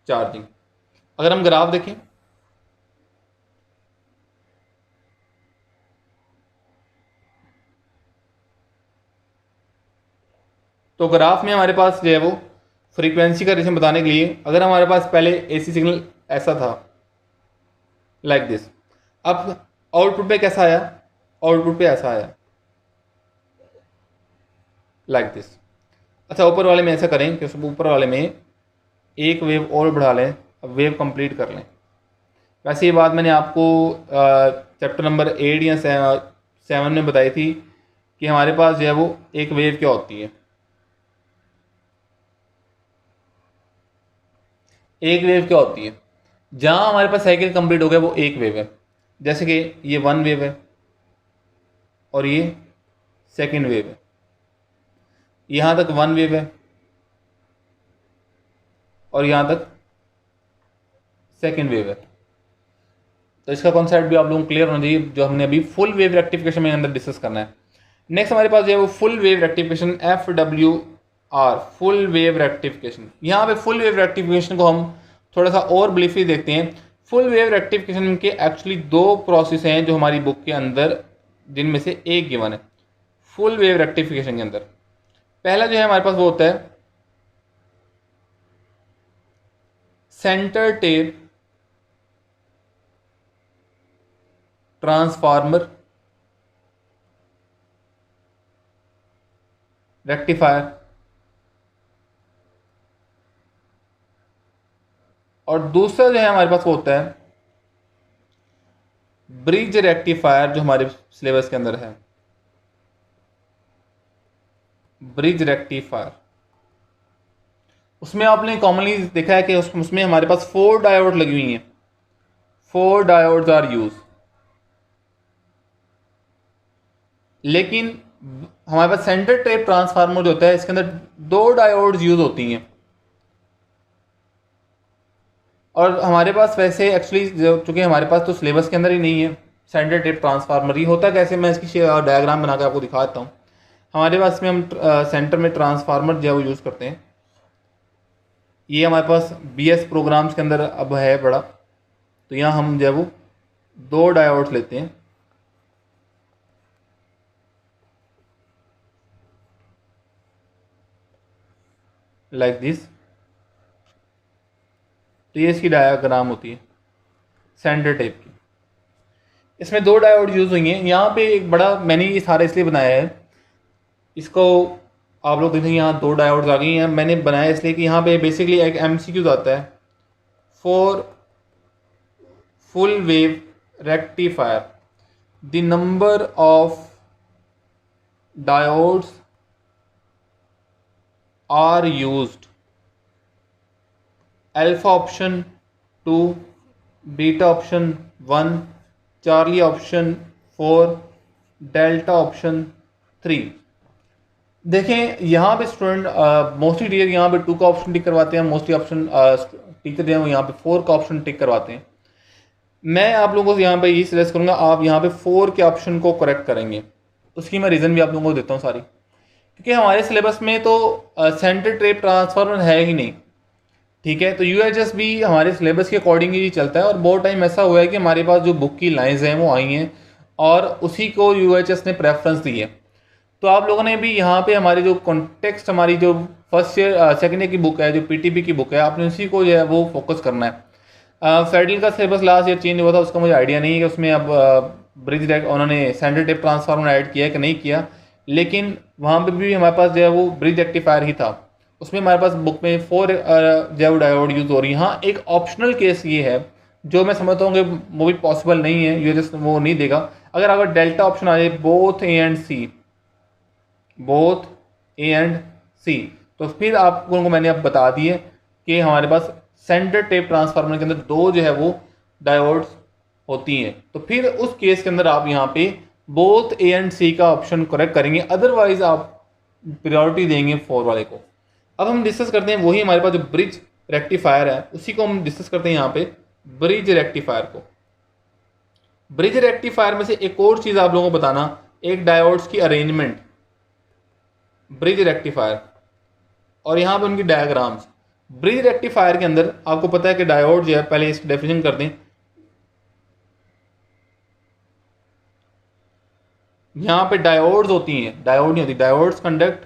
चार्जिंग। अगर हम ग्राफ देखें तो ग्राफ में हमारे पास जो है वो फ्रीक्वेंसी का रिलेशन बताने के लिए, अगर हमारे पास पहले एसी सिग्नल ऐसा था लाइक दिस, अब आउटपुट पे कैसा आया, आउटपुट पे ऐसा आया लाइक दिस। अच्छा, ऊपर वाले में ऐसा करें कि ऊपर वाले में एक वेव और बढ़ा लें, अब वेव कंप्लीट कर लें। वैसे ये बात मैंने आपको चैप्टर नंबर 8 या 7 में बताई थी कि हमारे पास जो है वो एक वेव क्या होती है। एक वेव क्या होती है, जहां हमारे पास साइकिल कंप्लीट हो गया वो एक वेव है। जैसे कि ये 1 वेव है और ये 2nd वेव है, यहां तक 1 वेव है और यहां तक 2nd वेव है। तो इसका कॉन्सेप्ट भी आप लोगों को क्लियर होना चाहिए, जो हमने अभी फुल वेव रेक्टिफिकेशन में अंदर डिस्कस करना है। नेक्स्ट हमारे पास जो है वो full wave rectification, FWR, full wave rectification. यहाँ पे फुल वेव रेक्टिफिकेशन को हम थोड़ा सा और ब्रीफली देखते हैं। फुल वेव रेक्टिफिकेशन के एक्चुअली 2 प्रोसेस हैं जो हमारी बुक के अंदर, जिनमें से एक गिवन है फुल वेव रेक्टिफिकेशन के अंदर। पहला जो है हमारे पास वो होता है सेंटर टेप ट्रांसफार्मर रेक्टिफायर, और दूसरा जो है हमारे पास वो होता है ब्रिज रेक्टिफायर, जो हमारे सिलेबस के अंदर है ब्रिज रेक्टिफायर। उसमें आपने कॉमनली देखा है कि उसमें हमारे पास 4 डायोड लगी हुई हैं, 4 डायोड्स आर यूज। लेकिन हमारे पास सेंटर टेप ट्रांसफार्मर जो होता है इसके अंदर 2 डायोड्स यूज होती हैं। और हमारे पास वैसे एक्चुअली चूंकि हमारे पास तो सिलेबस के अंदर ही नहीं है सेंटर टेप ट्रांसफार्मर, ये होता कैसे, मैं इसकी डायग्राम बना कर आपको दिखाता हूँ। हमारे पास में हम सेंटर में ट्रांसफार्मर जो है वो यूज़ करते हैं। ये हमारे पास BS प्रोग्राम्स के अंदर अब है बड़ा, तो यहाँ हम जो है वो 2 डायोड्स लेते हैं लाइक दिस। तो ये इसकी डायग्राम होती है सेंटर टेप की। इसमें 2 डायोड यूज़ हुई हैं। यहाँ पे एक बड़ा, मैंने ये सारा इसलिए बनाया है, इसको आप लोग देखेंगे यहाँ 2 डायोड्स आ गई हैं। मैंने बनाया इसलिए कि यहाँ पे बेसिकली एक MCQ आता है for full wave rectifier the number of diodes are used, alpha option 2, beta option 1, charlie option 4, delta option 3। देखें यहाँ पे स्टूडेंट मोस्टली टीचर यहाँ पे 2 का ऑप्शन टिक करवाते हैं, मोस्टली ऑप्शन टीचर जो है वो यहाँ पे 4 का ऑप्शन टिक करवाते हैं। मैं आप लोगों को यहाँ पे ये सजेस्ट करूँगा, आप यहाँ पे 4 के ऑप्शन को करेक्ट करेंगे। उसकी मैं रीज़न भी आप लोगों को देता हूँ सारी, क्योंकि हमारे सिलेबस में तो सेंटर टेप ट्रांसफार्मर है ही नहीं, ठीक है। तो UHS भी हमारे सिलेबस के अकॉर्डिंग ही चलता है, और बहुत टाइम ऐसा हुआ है कि हमारे पास जो बुक की लाइन्स हैं वो आई हैं और उसी को UHS ने प्रेफरेंस दी है। तो आप लोगों ने भी यहाँ पे हमारी जो कॉन्टेक्स्ट, हमारी जो फर्स्ट ईयर सेकेंड ईयर की बुक है, जो PTP की बुक है, आपने उसी को जो है वो फोकस करना है। फेडरल का सिलेबस लास्ट ईयर चेंज हुआ था, उसका मुझे आइडिया नहीं है कि उसमें अब ब्रिज उन्होंने सेंटर टेप ट्रांसफार्मर ऐड किया है कि नहीं किया, लेकिन वहाँ पे भी हमारे पास जो है वो ब्रिज रेक्टिफायर ही था। उसमें हमारे पास बुक में 4 जो है डायोड यूज़ हो रही है। हाँ, एक ऑप्शनल केस ये है जो मैं समझता हूँ कि वो भी पॉसिबल नहीं है, यूएस वो नहीं देगा। अगर डेल्टा ऑप्शन आ जाए both A and C, both A and C, तो फिर आप लोगों को मैंने अब बता दिए कि हमारे पास सेंटर टेप ट्रांसफार्मर के अंदर 2 जो है वो डायोड्स होती हैं। तो फिर उस केस के अंदर आप यहाँ पे बोथ ए एंड सी का ऑप्शन करेक्ट करेंगे, अदरवाइज आप प्रायोरिटी देंगे 4 वाले को। अब हम डिस्कस करते हैं वही हमारे पास जो ब्रिज रेक्टिफायर है, उसी को हम डिस्कस करते हैं यहाँ पे, ब्रिज रेक्टिफायर को। ब्रिज रेक्टिफायर में से एक और चीज़ आप लोगों को बताना, एक डायोड्स की अरेंजमेंट, ब्रिज रेक्टिफायर और यहाँ पे उनकी डायग्राम्स। ब्रिज रेक्टिफायर के अंदर आपको पता है कि डायोड जो है, पहले इसकी डेफिनेशन कर दें। यहाँ पे डायोड्स होती हैं, डायोड नहीं होती, diodes conduct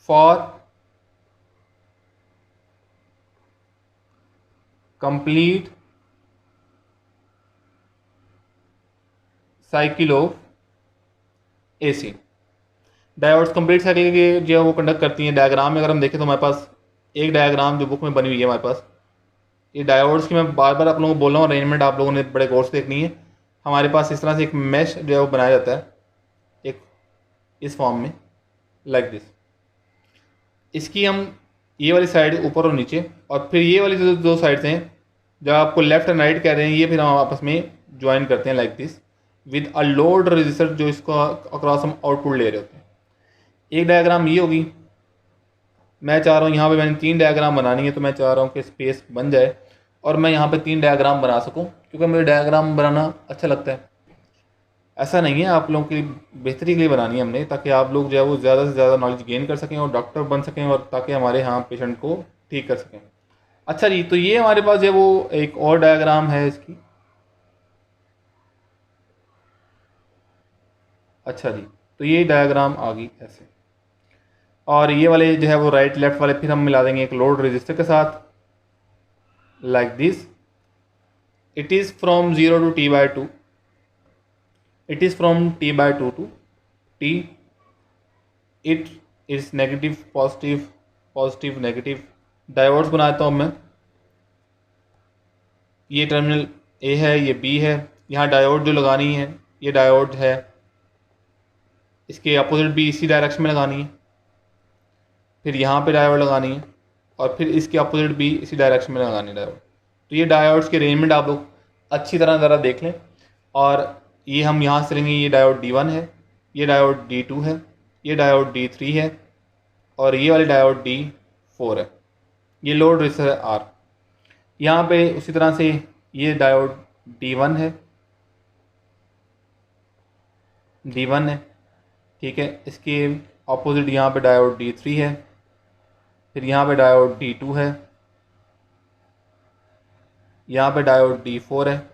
for complete cycle of AC. Diodes complete cycle के जो है वो कंडक्ट करती हैं। डायग्राम में अगर हम देखें तो हमारे पास एक डायग्राम जो बुक में बनी हुई है हमारे पास, ये डायोड्स की मैं बार बार आप लोगों को बोल रहा हूँ, अरेंजमेंट आप लोगों ने बड़े गौर से देखनी है। हमारे पास इस तरह से एक मैश जो है वो बनाया जाता है, एक इस फॉर्म में, लाइक दिस। इसकी हम ये वाली साइड ऊपर और नीचे, और फिर ये वाली जो 2 साइड्स हैं जो आपको लेफ्ट एंड राइट कह रहे हैं, ये फिर हम आपस में ज्वाइन करते हैं like this with a load register, जो इसको अक्रॉस हम आउटपुट ले रहे होते हैं। एक डायग्राम ये होगी। मैं चाह रहा हूँ यहाँ पे मैंने 3 डायग्राम बनानी है, तो मैं चाह रहा हूँ कि स्पेस बन जाए और मैं यहाँ पे 3 डायग्राम बना सकूँ, क्योंकि मुझे डायग्राम बनाना अच्छा लगता है। ऐसा नहीं है, आप लोगों की बेहतरी के लिए बनानी है हमने, ताकि आप लोग जो है वो ज़्यादा से ज़्यादा नॉलेज गेन कर सकें और डॉक्टर बन सकें, और ताकि हमारे यहाँ पेशेंट को ठीक कर सकें। अच्छा जी, तो ये हमारे पास जो है वो एक और डायग्राम है इसकी। अच्छा जी, तो ये डायग्राम आ गई ऐसे, और ये वाले जो है वो राइट लेफ्ट वाले फिर हम मिला देंगे एक लोड रजिस्टर के साथ, like this. It is from 0 to t/2, it is from t/2 to t, it is negative positive, positive negative. Diodes बनाता हूँ मैं, ये टर्मिनल ए है, ये बी है, यहाँ डायोड जो लगानी है ये डायोड है, इसके अपोजिट भी इसी डायरेक्शन में लगानी है, फिर यहाँ पे डायोड लगानी है, और फिर इसके अपोजिट भी इसी डायरेक्शन में लगानी है डायोड। तो ये डायोड्स के अरेंजमेंट आप लोग अच्छी तरह ज़रा देख लें। और ये हम यहाँ से लेंगे, ये डायोड D1 है, ये डायोड D2 है, ये डायोड D3 है, और ये वाली डायोड D4 है। ये लोड रजिस्टर है R। यहाँ पे उसी तरह से ये डायोड D1 है, D1 है, ठीक है। इसके अपोजिट यहाँ पे डायोड D3 है, फिर यहाँ पे डायोड D2 है, यहाँ पे डायोड D4 है।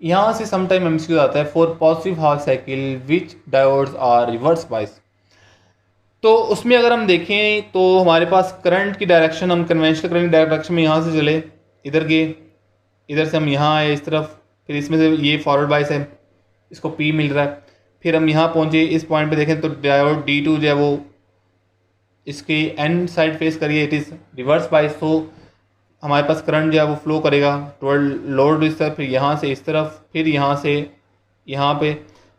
यहाँ से समटाइम एमसीक्यू आता है, for positive half cycle which diodes are reverse bias. तो उसमें अगर हम देखें तो हमारे पास करंट की डायरेक्शन, हम कन्वेंशनल करंट डायरेक्शन में यहाँ से चले, इधर गए, इधर से हम यहाँ आए इस तरफ, फिर इसमें से ये फॉरवर्ड बाइस है, इसको P मिल रहा है। फिर हम यहाँ पहुँचे, इस पॉइंट पे देखें तो डायोड D2 जो है वो इसकी एंड साइड फेस करिए, इट इज़ रिवर्स बाइस। तो हमारे पास करंट जो है वो फ्लो करेगा टुवर्ड लोड रजिस्टर, फिर यहाँ से इस तरफ, फिर यहाँ से यहाँ पे,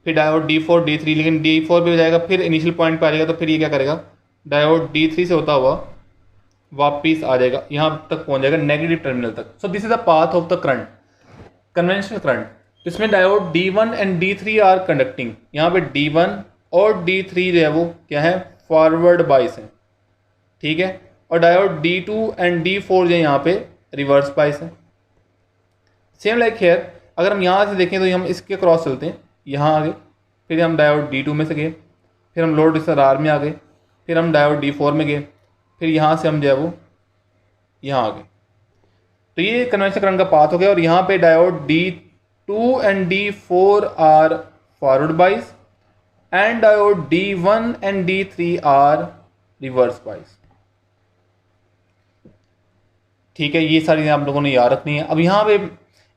फिर डायोड D4 D3, लेकिन D4 पे जाएगा, फिर इनिशियल पॉइंट पे आ जाएगा, तो फिर ये क्या करेगा, डायोड D3 से होता हुआ वापिस आ जाएगा, यहाँ तक पहुँच जाएगा नेगेटिव टर्मिनल तक। So this is the path of the current, conventional current. इसमें diode D1 and D3 are conducting. यहाँ पे D1 और D3 जो है वो क्या है, फॉरवर्ड बाइस है, ठीक है। और डायोड D2 एंड D4 जो है यहाँ पे रिवर्स बाइस है। सेम लाइक हेयर, अगर हम यहाँ से देखें तो हम इसके क्रॉस चलते हैं, यहाँ आ गए, फिर हम डायोड D2 में से गए, फिर हम लोड रजिस्टर R में आ गए, फिर हम डायोड D4 में गए, फिर यहाँ से हम जो है वो यहाँ आ गए। तो ये कन्वेंशनल करंट का पाथ हो गया। और यहाँ पे diode D2 and D4 are forward bias and diode D1 and D3 are reverse bias, ठीक है। ये सारी चीज़ें आप लोगों ने याद रखनी है। अब यहाँ पे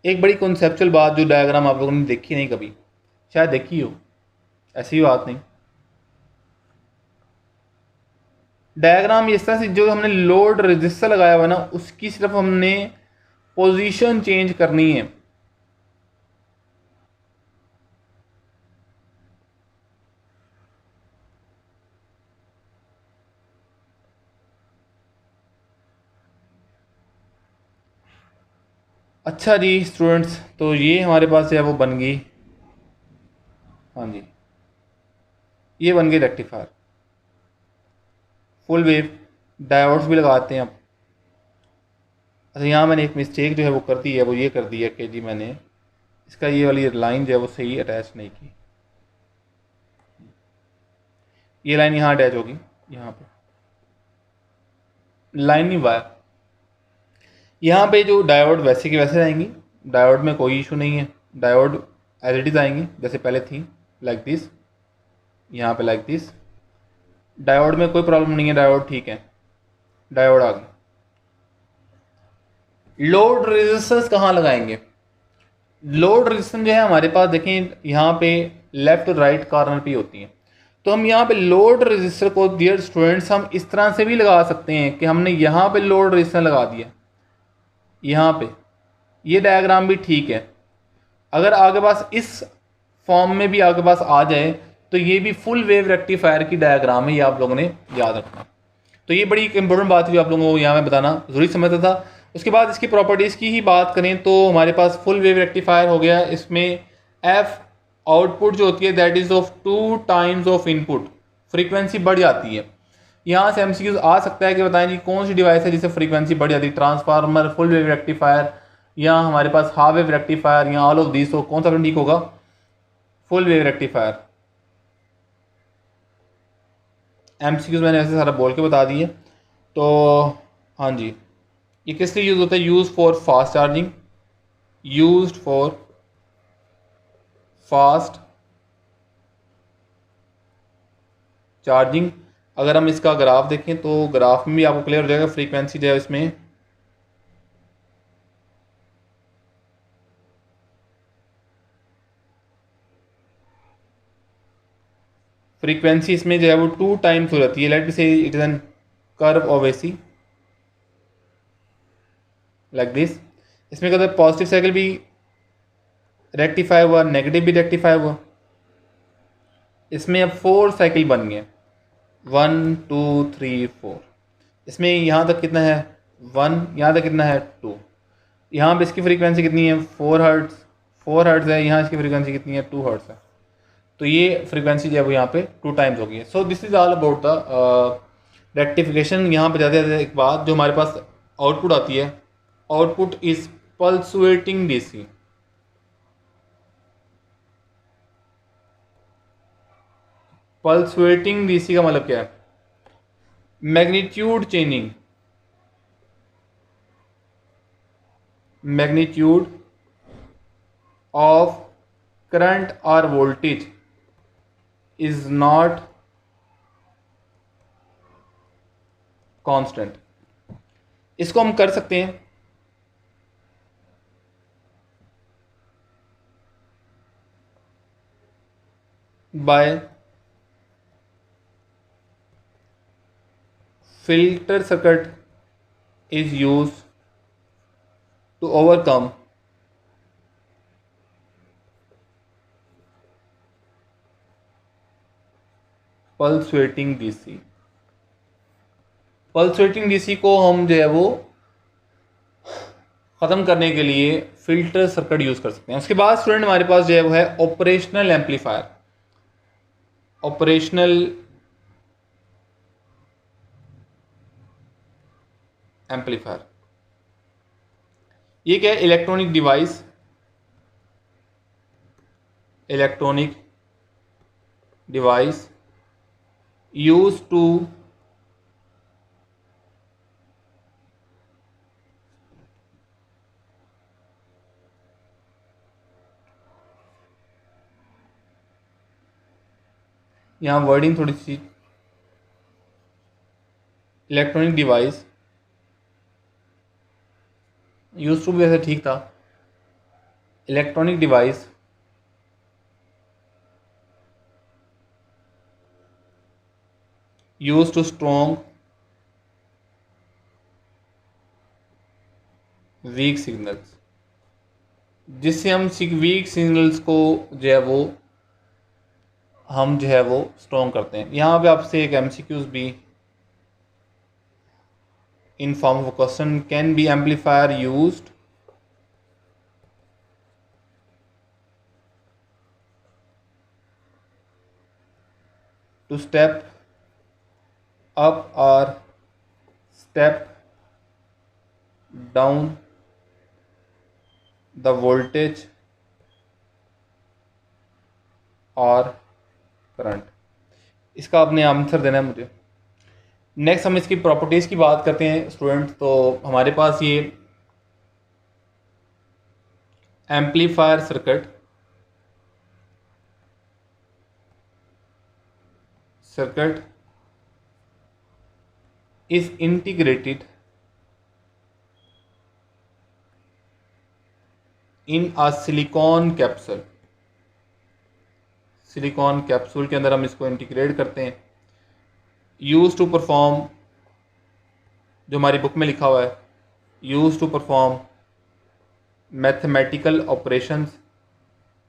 एक बड़ी कॉन्सेप्चुअल बात, जो डायग्राम आप लोगों ने देखी नहीं कभी, शायद देखी हो, ऐसी बात नहीं। डायग्राम इस तरह से, जो हमने लोड रजिस्टर लगाया हुआ ना उसकी सिर्फ हमने पोजीशन चेंज करनी है। अच्छा जी स्टूडेंट्स, तो ये हमारे पास जो है वो बन गई। हाँ जी, ये बन गई रेक्टिफायर फुल वेव। डायोड्स भी लगाते हैं अब। अच्छा, यहाँ मैंने एक मिस्टेक जो है वो कर दी है, वो ये कर दी है कि जी मैंने इसका ये वाली लाइन जो है वो सही अटैच नहीं की। ये लाइन यहाँ अटैच होगी, यहाँ पे लाइन नहीं वायर। यहाँ पे जो डायोड वैसे की वैसे रहेंगी, डायोड में कोई इशू नहीं है। डायोड एज इट इज़ आएंगी जैसे पहले थी, लाइक दिस, यहाँ पे लाइक दिस। डायोड में कोई प्रॉब्लम नहीं है, डायोड ठीक है, डायोड आ गई। लोड रेजिस्टेंस कहाँ लगाएंगे? लोड रेजिस्टेंस जो है हमारे पास देखें यहाँ पे लेफ्ट और राइट कॉर्नर पे होती है। तो हम यहाँ पे लोड रेजिस्टर को डियर स्टूडेंट्स हम इस तरह से भी लगा सकते हैं कि हमने यहाँ पे लोड रेजिस्टर लगा दिया, यहाँ पे। ये डायग्राम भी ठीक है। अगर आपके पास इस फॉर्म में भी आपके पास आ जाए तो ये भी फुल वेव रेक्टिफायर की डायग्राम है, ये आप लोगों ने याद रखना। तो ये बड़ी एक इंपॉर्टेंट बात है जो आप लोगों को यहाँ में बताना ज़रूरी समझता था। उसके बाद इसकी प्रॉपर्टीज़ की ही बात करें तो हमारे पास फुल वेव रेक्टिफायर हो गया। इसमें एफ आउटपुट जो होती है that is of 2 times of input, frequency बढ़ जाती है। यहाँ से एमसीक्यूज आ सकता है कि बताएं जी कौन सी डिवाइस है जिससे फ्रीक्वेंसी बढ़ जाती है, ट्रांसफार्मर, फुल वेव रेक्टिफायर, या हमारे पास हाफ वेव रेक्टिफायर, या ऑल ऑफ दिस। तो कौन सा ठीक होगा? Full wave rectifier. एमसीक्यूज मैंने ऐसे सारा बोल के बता दिए। तो हाँ जी, ये किस लिए यूज़ होता है? Use for fast charging, used for fast charging. अगर हम इसका ग्राफ देखें तो ग्राफ में भी आपको क्लियर हो जाएगा फ्रीक्वेंसी जो है इसमें। फ्रीक्वेंसी इसमें जो है वो 2 टाइम्स हो जाती है। लेट से it is an curve of AC like this. इसमें क्या होता है, पॉजिटिव साइकिल भी रेक्टिफाई हुआ, नेगेटिव भी रेक्टिफाई हुआ। इसमें अब 4 साइकिल बन गए, 1 2 3 4। इसमें यहाँ तक कितना है 1, यहाँ तक कितना है 2। यहाँ पे इसकी फ्रीक्वेंसी कितनी है 4 हर्ट्ज़, 4 हर्ट्ज़ है। यहाँ इसकी फ्रीक्वेंसी कितनी है 2 हर्ट्ज़ है। तो ये फ्रीक्वेंसी जो है वो यहाँ पे 2 टाइम्स हो गई है। सो this is all about the rectification. यहाँ पे जाते जाते एक बात, जो हमारे पास आउटपुट आती है, output is pulsating DC. Pulsating DC का मतलब क्या है? Magnitude changing, magnitude of current और वोल्टेज इज नॉट कांस्टेंट। इसको हम कर सकते हैं by filter circuit is used to overcome pulsating DC। Pulsating DC को हम जो है वो ख़त्म करने के लिए फिल्टर सर्किट यूज़ कर सकते हैं। उसके बाद स्टूडेंट हमारे पास जो है वो है ऑपरेशनल एम्पलीफायर। ऑपरेशनल एम्पलीफायर ये क्या है? Electronic device, electronic device use to यहाँ वर्डिंग थोड़ी सी, इलेक्ट्रॉनिक डिवाइस यूज टू भी वैसे ठीक था, electronic device use to strong weak signals, जिससे हम वीक सिग्नल्स को जो है वो हम जो है वो स्ट्रॉन्ग करते हैं। यहाँ पे आपसे एक MCQs भी in form of question, can be amplifier used to step up और स्टेप डाउन द वोल्टेज और करंट। इसका आपने आंसर देना है मुझे। नेक्स्ट हम इसकी प्रॉपर्टीज़ की बात करते हैं स्टूडेंट। तो हमारे पास ये amplifier circuit is integrated in a silicon capsule। Silicon capsule के अंदर हम इसको इंटीग्रेट करते हैं। यूज टू परफॉर्म, जो हमारी बुक में लिखा हुआ है, use to perform mathematical operations.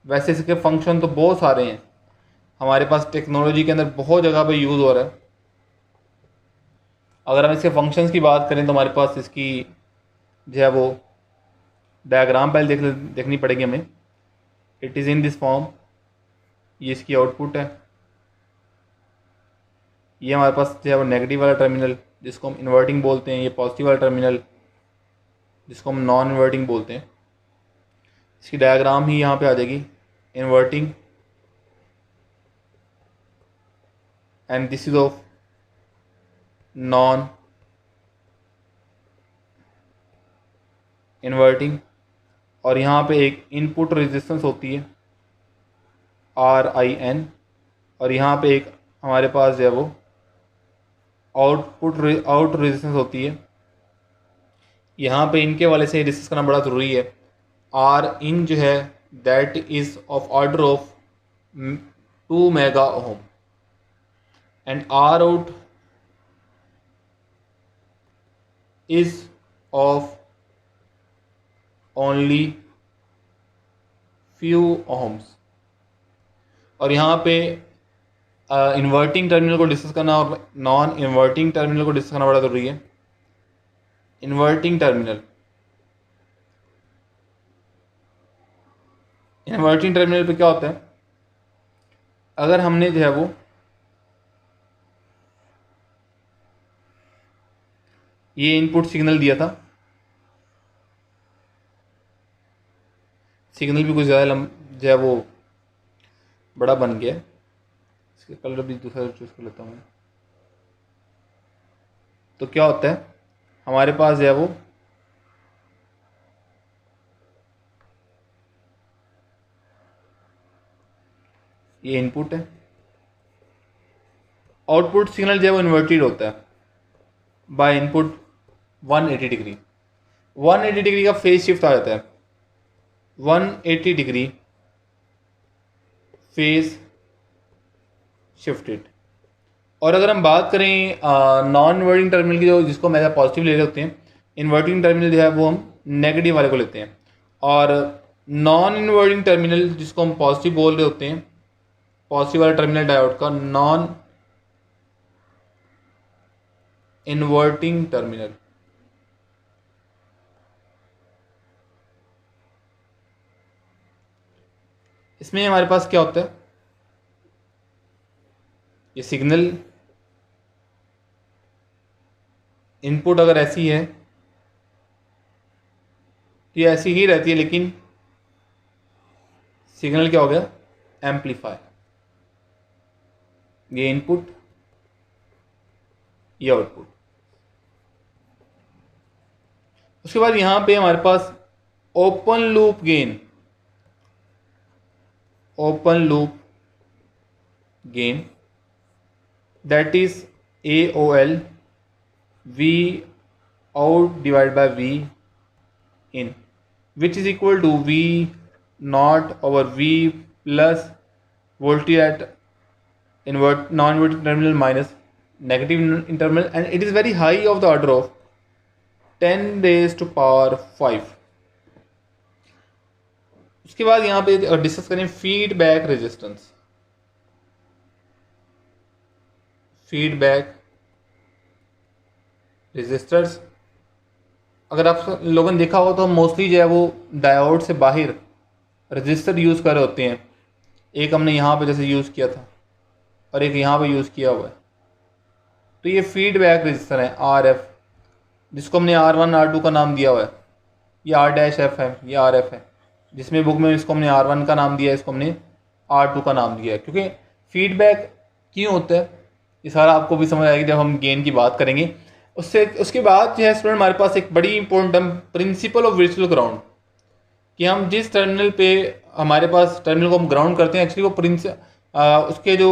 वैसे इसके फंक्शन तो बहुत सारे हैं, हमारे पास टेक्नोलॉजी के अंदर बहुत जगह पे यूज़ हो रहा है। अगर हम इसके फंक्शंस की बात करें तो हमारे पास इसकी जो है वो डायग्राम पहले देखनी पड़ेगी हमें। It is in this form, ये इसकी आउटपुट है। ये हमारे पास जो है वो नेगेटिव वाला टर्मिनल जिसको हम इन्वर्टिंग बोलते हैं, ये पॉजिटिव वाला टर्मिनल जिसको हम नॉन इन्वर्टिंग बोलते हैं। इसकी डायग्राम ही यहाँ पे आ जाएगी, inverting and this is of non inverting. और यहाँ पे एक इनपुट रेजिस्टेंस होती है RIN, और यहाँ पे एक हमारे पास जो है वो आउट रेजिस्टेंस होती है। यहाँ पे इनके वाले से डिस्कस करना बड़ा ज़रूरी है। RIN जो है that is of order of 2 mega ohm and ROUT is of only few ohms. और यहाँ पे इन्वर्टिंग टर्मिनल को डिस्कस करना और नॉन इन्वर्टिंग टर्मिनल को डिस्कस करना बड़ा ज़रूरी है। इन्वर्टिंग टर्मिनल पे क्या होता है, अगर हमने जो है वो ये इनपुट सिग्नल दिया था, सिग्नल भी कुछ ज़्यादा जो है वो बड़ा बन गया। इसके कलर भी दूसरा चूज़ कर लेता हूँ मैं। तो क्या होता है, हमारे पास जो है वो ये इनपुट है, आउटपुट सिग्नल जो है वो इन्वर्टेड होता है बाय इनपुट 180 डिग्री। 180 डिग्री का फेज शिफ्ट आ जाता है, 180 डिग्री फेज शिफ्टेड। और अगर हम बात करें नॉन इन्वर्टिंग टर्मिनल की, जो जिसको हम पॉजिटिव ले रहे होते हैं, इन्वर्टिंग टर्मिनल जो है वो हम नेगेटिव वाले को लेते हैं। और नॉन इन्वर्टिंग टर्मिनल जिसको हम पॉजिटिव बोल रहे होते हैं, पॉजिटिव वाला टर्मिनल डायोड का नॉन इन्वर्टिंग टर्मिनल, इसमें हमारे पास क्या होता है, ये सिग्नल इनपुट अगर ऐसी है तो ये ऐसी ही रहती है, लेकिन सिग्नल क्या हो गया, एम्पलीफाई। ये इनपुट, ये आउटपुट। उसके बाद यहां पे हमारे पास open loop gain, that is AOL, V out divided by V in, which is equal to V naught over V plus voltage at non-inverting terminal minus negative in terminal and it is very high of the order of 10⁵ उसके बाद यहाँ पे डिस्कस करें फीडबैक रेजिस्टेंस। फीडबैक रेजिस्टर्स अगर आप लोगों ने देखा हो तो मोस्टली जो है वो डायोड से बाहर रजिस्टर यूज़ कर रहे होते हैं। एक हमने यहाँ पे जैसे यूज़ किया था और एक यहाँ पे यूज़ किया हुआ है। तो ये फीडबैक रजिस्टर है RF, जिसको हमने R1 R2 का नाम दिया हुआ है। ये R-F है, ये RF है, जिसमें बुक में इसको हमने R1 का नाम दिया है, इसको हमने R2 का नाम दिया है। क्योंकि फीडबैक क्यों होता है ये सारा आपको भी समझ आएगी जब हम गेन की बात करेंगे। उसके बाद जो है स्टूडेंट हमारे पास एक बड़ी important principle of virtual ground, कि हम जिस टर्मिनल पे हमारे पास टर्मिनल को हम ग्राउंड करते हैं एक्चुअली वो उसके जो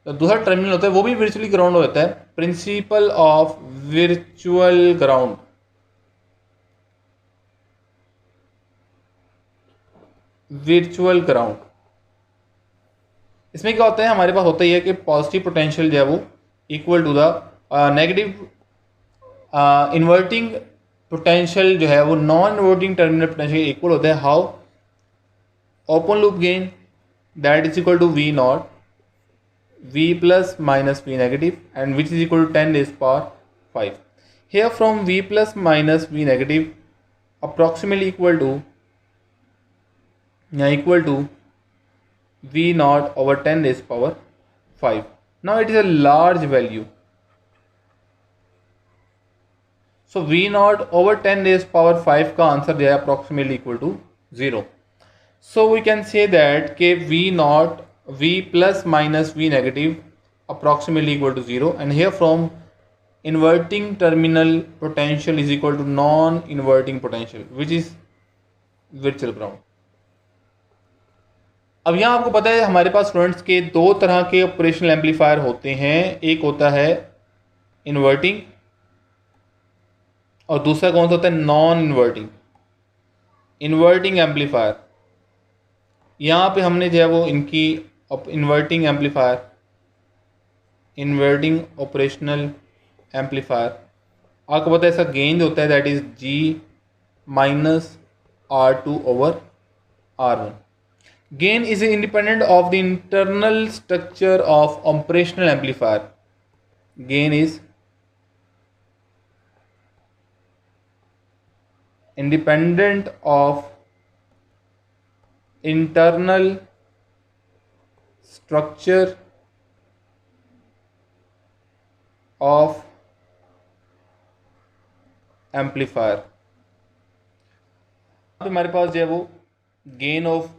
दूसरा टर्मिनल होता है वो भी वर्चुअली ग्राउंड होता है। Principle of virtual ground, virtual ground इसमें क्या होता है, हमारे पास होता ही है कि पॉजिटिव पोटेंशियल जो है वो equal to the negative inverting potential जो है वो non inverting terminal potential equal होता है। How? Open loop gain that is equal to V naught V plus minus V negative and which is equal to 10⁵. Here from V plus minus V negative approximately equal to V naught over 10⁵. Now it is a large value. So V naught over 10⁵ का आंसर जो है approximately equal to 0. So we can say that के V naught V plus minus V negative approximately equal to 0, and here from inverting terminal potential is equal to non-inverting potential which is virtual ground. अब यहाँ आपको पता है हमारे पास स्टूडेंट्स के दो तरह के ऑपरेशनल एम्पलीफायर होते हैं, एक होता है इन्वर्टिंग और दूसरा कौन सा होता है, नॉन इन्वर्टिंग। इन्वर्टिंग एम्पलीफायर, यहाँ पे हमने जो है वो इनकी inverting amplifier, inverting operational amplifier, आपको पता है इसका गेन होता है that is G minus R2 over R1. Gain is independent of the internal structure of operational amplifier. Gain is independent of internal structure of amplifier. अब हमारे पास जो है वो गेन ऑफ,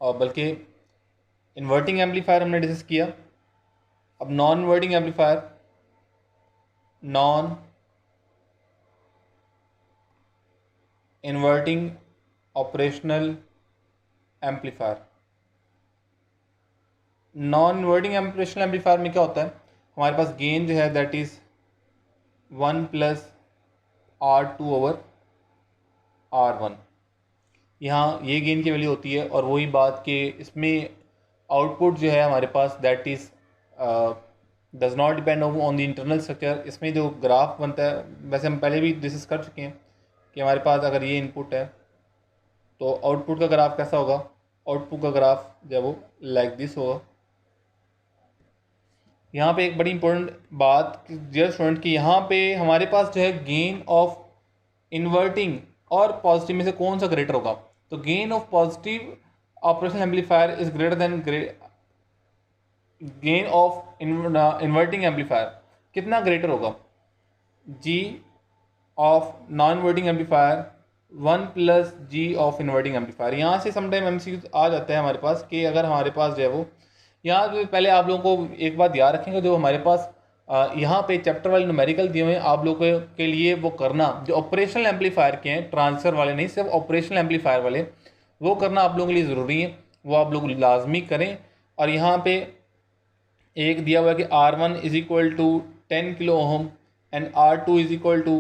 और बल्कि इन्वर्टिंग एम्पलीफायर हमने डिस्कस किया. अब non inverting amplifier, non inverting operational amplifier. Non inverting operational amplifier में क्या होता है, हमारे पास गेन जो है that is 1 plus R2 over R1. यहाँ ये गेन की वैल्यू होती है, और वही बात कि इसमें आउटपुट जो है हमारे पास that is does not depend on the internal structure. इसमें जो ग्राफ बनता है, वैसे हम पहले भी डिस्कस कर चुके हैं कि हमारे पास अगर ये इनपुट है तो आउटपुट का ग्राफ कैसा होगा, आउटपुट का ग्राफ जो है वो लाइक दिस होगा. यहाँ पे एक बड़ी इंपॉर्टेंट बात डियर स्टूडेंट की, यहाँ पे हमारे पास जो है गेन ऑफ इन्वर्टिंग और पॉजिटिव में से कौन सा ग्रेटर होगा, तो gain of positive operational amplifier is greater than gain of inverting amplifier. कितना ग्रेटर होगा, G of non inverting amplifier 1 plus G of inverting amplifier. यहाँ से समटाइम MCQ आ जाता है हमारे पास कि अगर हमारे पास जो है वो, यहाँ तो पहले आप लोगों को एक बात याद रखेंगे, जो हमारे पास यहाँ पे चैप्टर वाले न्यूमेरिकल दिए हुए हैं आप लोगों के लिए, वो करना जो ऑपरेशनल एम्पलीफायर के हैं, ट्रांसफर वाले नहीं, सिर्फ ऑपरेशनल एम्पलीफायर वाले, वो करना आप लोगों के लिए ज़रूरी है, वो आप लोग लाजमी करें. और यहाँ पे एक दिया हुआ है कि R1 is equal to 10 kilo ohm and R2 is equal to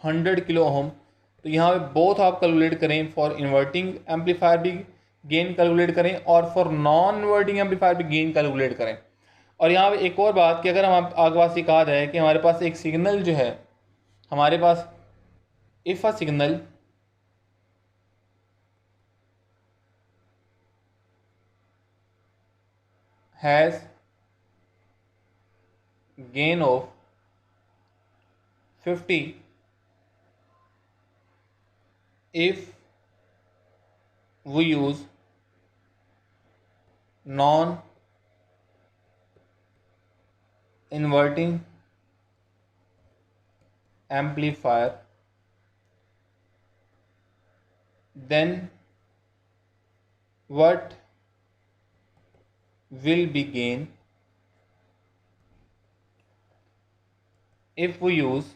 100 kilo ohm. तो यहाँ पे बोथ आप कैलकुलेट करें, फॉर इन्वर्टिंग एम्पलीफायर भी गेन कैलकुलेट करें और फॉर नॉन इन्वर्टिंग एम्पलीफायर भी गेन कैलकुलेट करें. और यहाँ पे एक और बात कि अगर हम आगे पास ये कहा जाए कि हमारे पास एक सिग्नल जो है, हमारे पास if a signal has gain of 50 if we use non inverting amplifier, then what will be gain if we use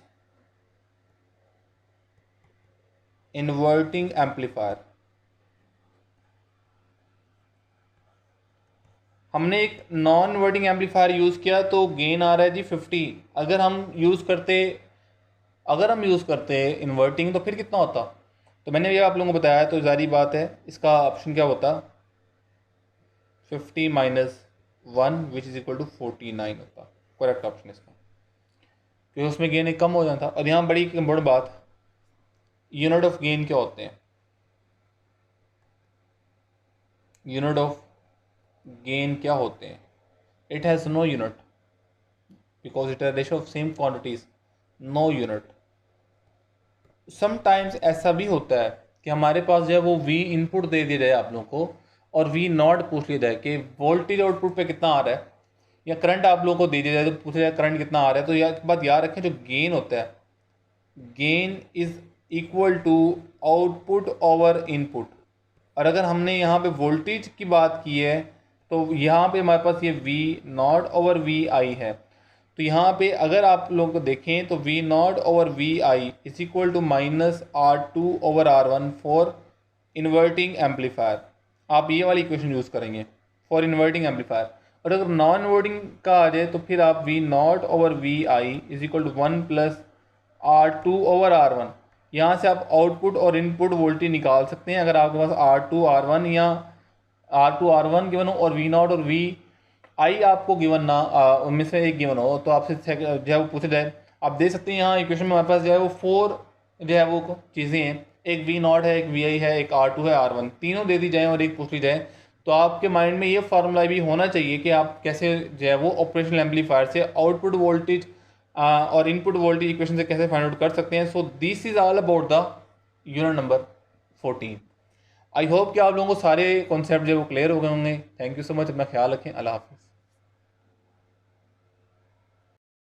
inverting amplifier। हमने एक नॉन इन्वर्टिंग एम्पलीफायर यूज़ किया तो गेन आ रहा है जी 50। अगर हम यूज़ करते इन्वर्टिंग तो फिर कितना होता? तो मैंने ये आप लोगों को बताया, तो जारी बात है इसका ऑप्शन क्या होता, 50 minus 1 which is equal to 49 होता करेक्ट ऑप्शन इसका, क्योंकि उसमें गेन एक कम हो जाता। और यहाँ बड़ी इंपॉर्टेंट बात, यूनिट ऑफ गेन क्या होते हैं? यूनिट ऑफ गेन क्या होते हैं? It has no unit because it ratio of same quantities, no unit. Sometimes ऐसा भी होता है कि हमारे पास जो है वो वी इनपुट दे दिया जाए आप लोगों को और वी नॉट पूछ लिया जाए कि वोल्टेज आउटपुट पे कितना आ रहा है, या करंट आप लोगों को दे दिया जाए तो पूछा जाए करंट कितना आ रहा है। तो यह बात याद रखें, जो गेन होता है, gain is equal to output over input. और अगर हमने यहाँ पे वोल्टेज की बात की है तो यहाँ पे हमारे पास ये वी नॉट ओवर वी आई है। तो यहाँ पे अगर आप लोगों को देखें तो V naught over V I is equal to minus R2 over R1 for inverting amplifier. आप ये वाली इक्वेशन यूज़ करेंगे फॉर इन्वर्टिंग एम्पलीफायर। और अगर नॉन इन्वर्टिंग का आ जाए तो फिर आप V naught over V I is equal to 1 plus R2 over R1। यहाँ से आप आउटपुट और इनपुट वोल्टेज निकाल सकते हैं। अगर आपके पास R2 R1 या R2 R1 गिवन हो और वी नॉट और वी आई आपको गिवन ना उनमें से एक गिवन हो, तो आपसे जो है वो पूछा जाए, आप दे सकते हैं। यहाँ इक्वेशन में हमारे पास जो है वो 4 जो है वो चीज़ें हैं, एक वी नॉट है, एक वी आई है, एक R2 है, R1, तीनों दे दी जाएँ और एक पूछ ली जाए। तो आपके माइंड में ये फार्मूला भी होना चाहिए कि आप कैसे जो है वो ऑपरेशनल एम्पलीफायर से आउटपुट वोल्टेज और इनपुट वोल्टेज इक्वेशन से कैसे फाइंड आउट कर सकते हैं। So this is all about the unit number 14। I hope कि आप लोगों को सारे कॉन्सेप्ट जो है वो क्लियर हो गए होंगे। थैंक यू सो मच, अपना ख्याल रखें, अल्लाह हाफिज़।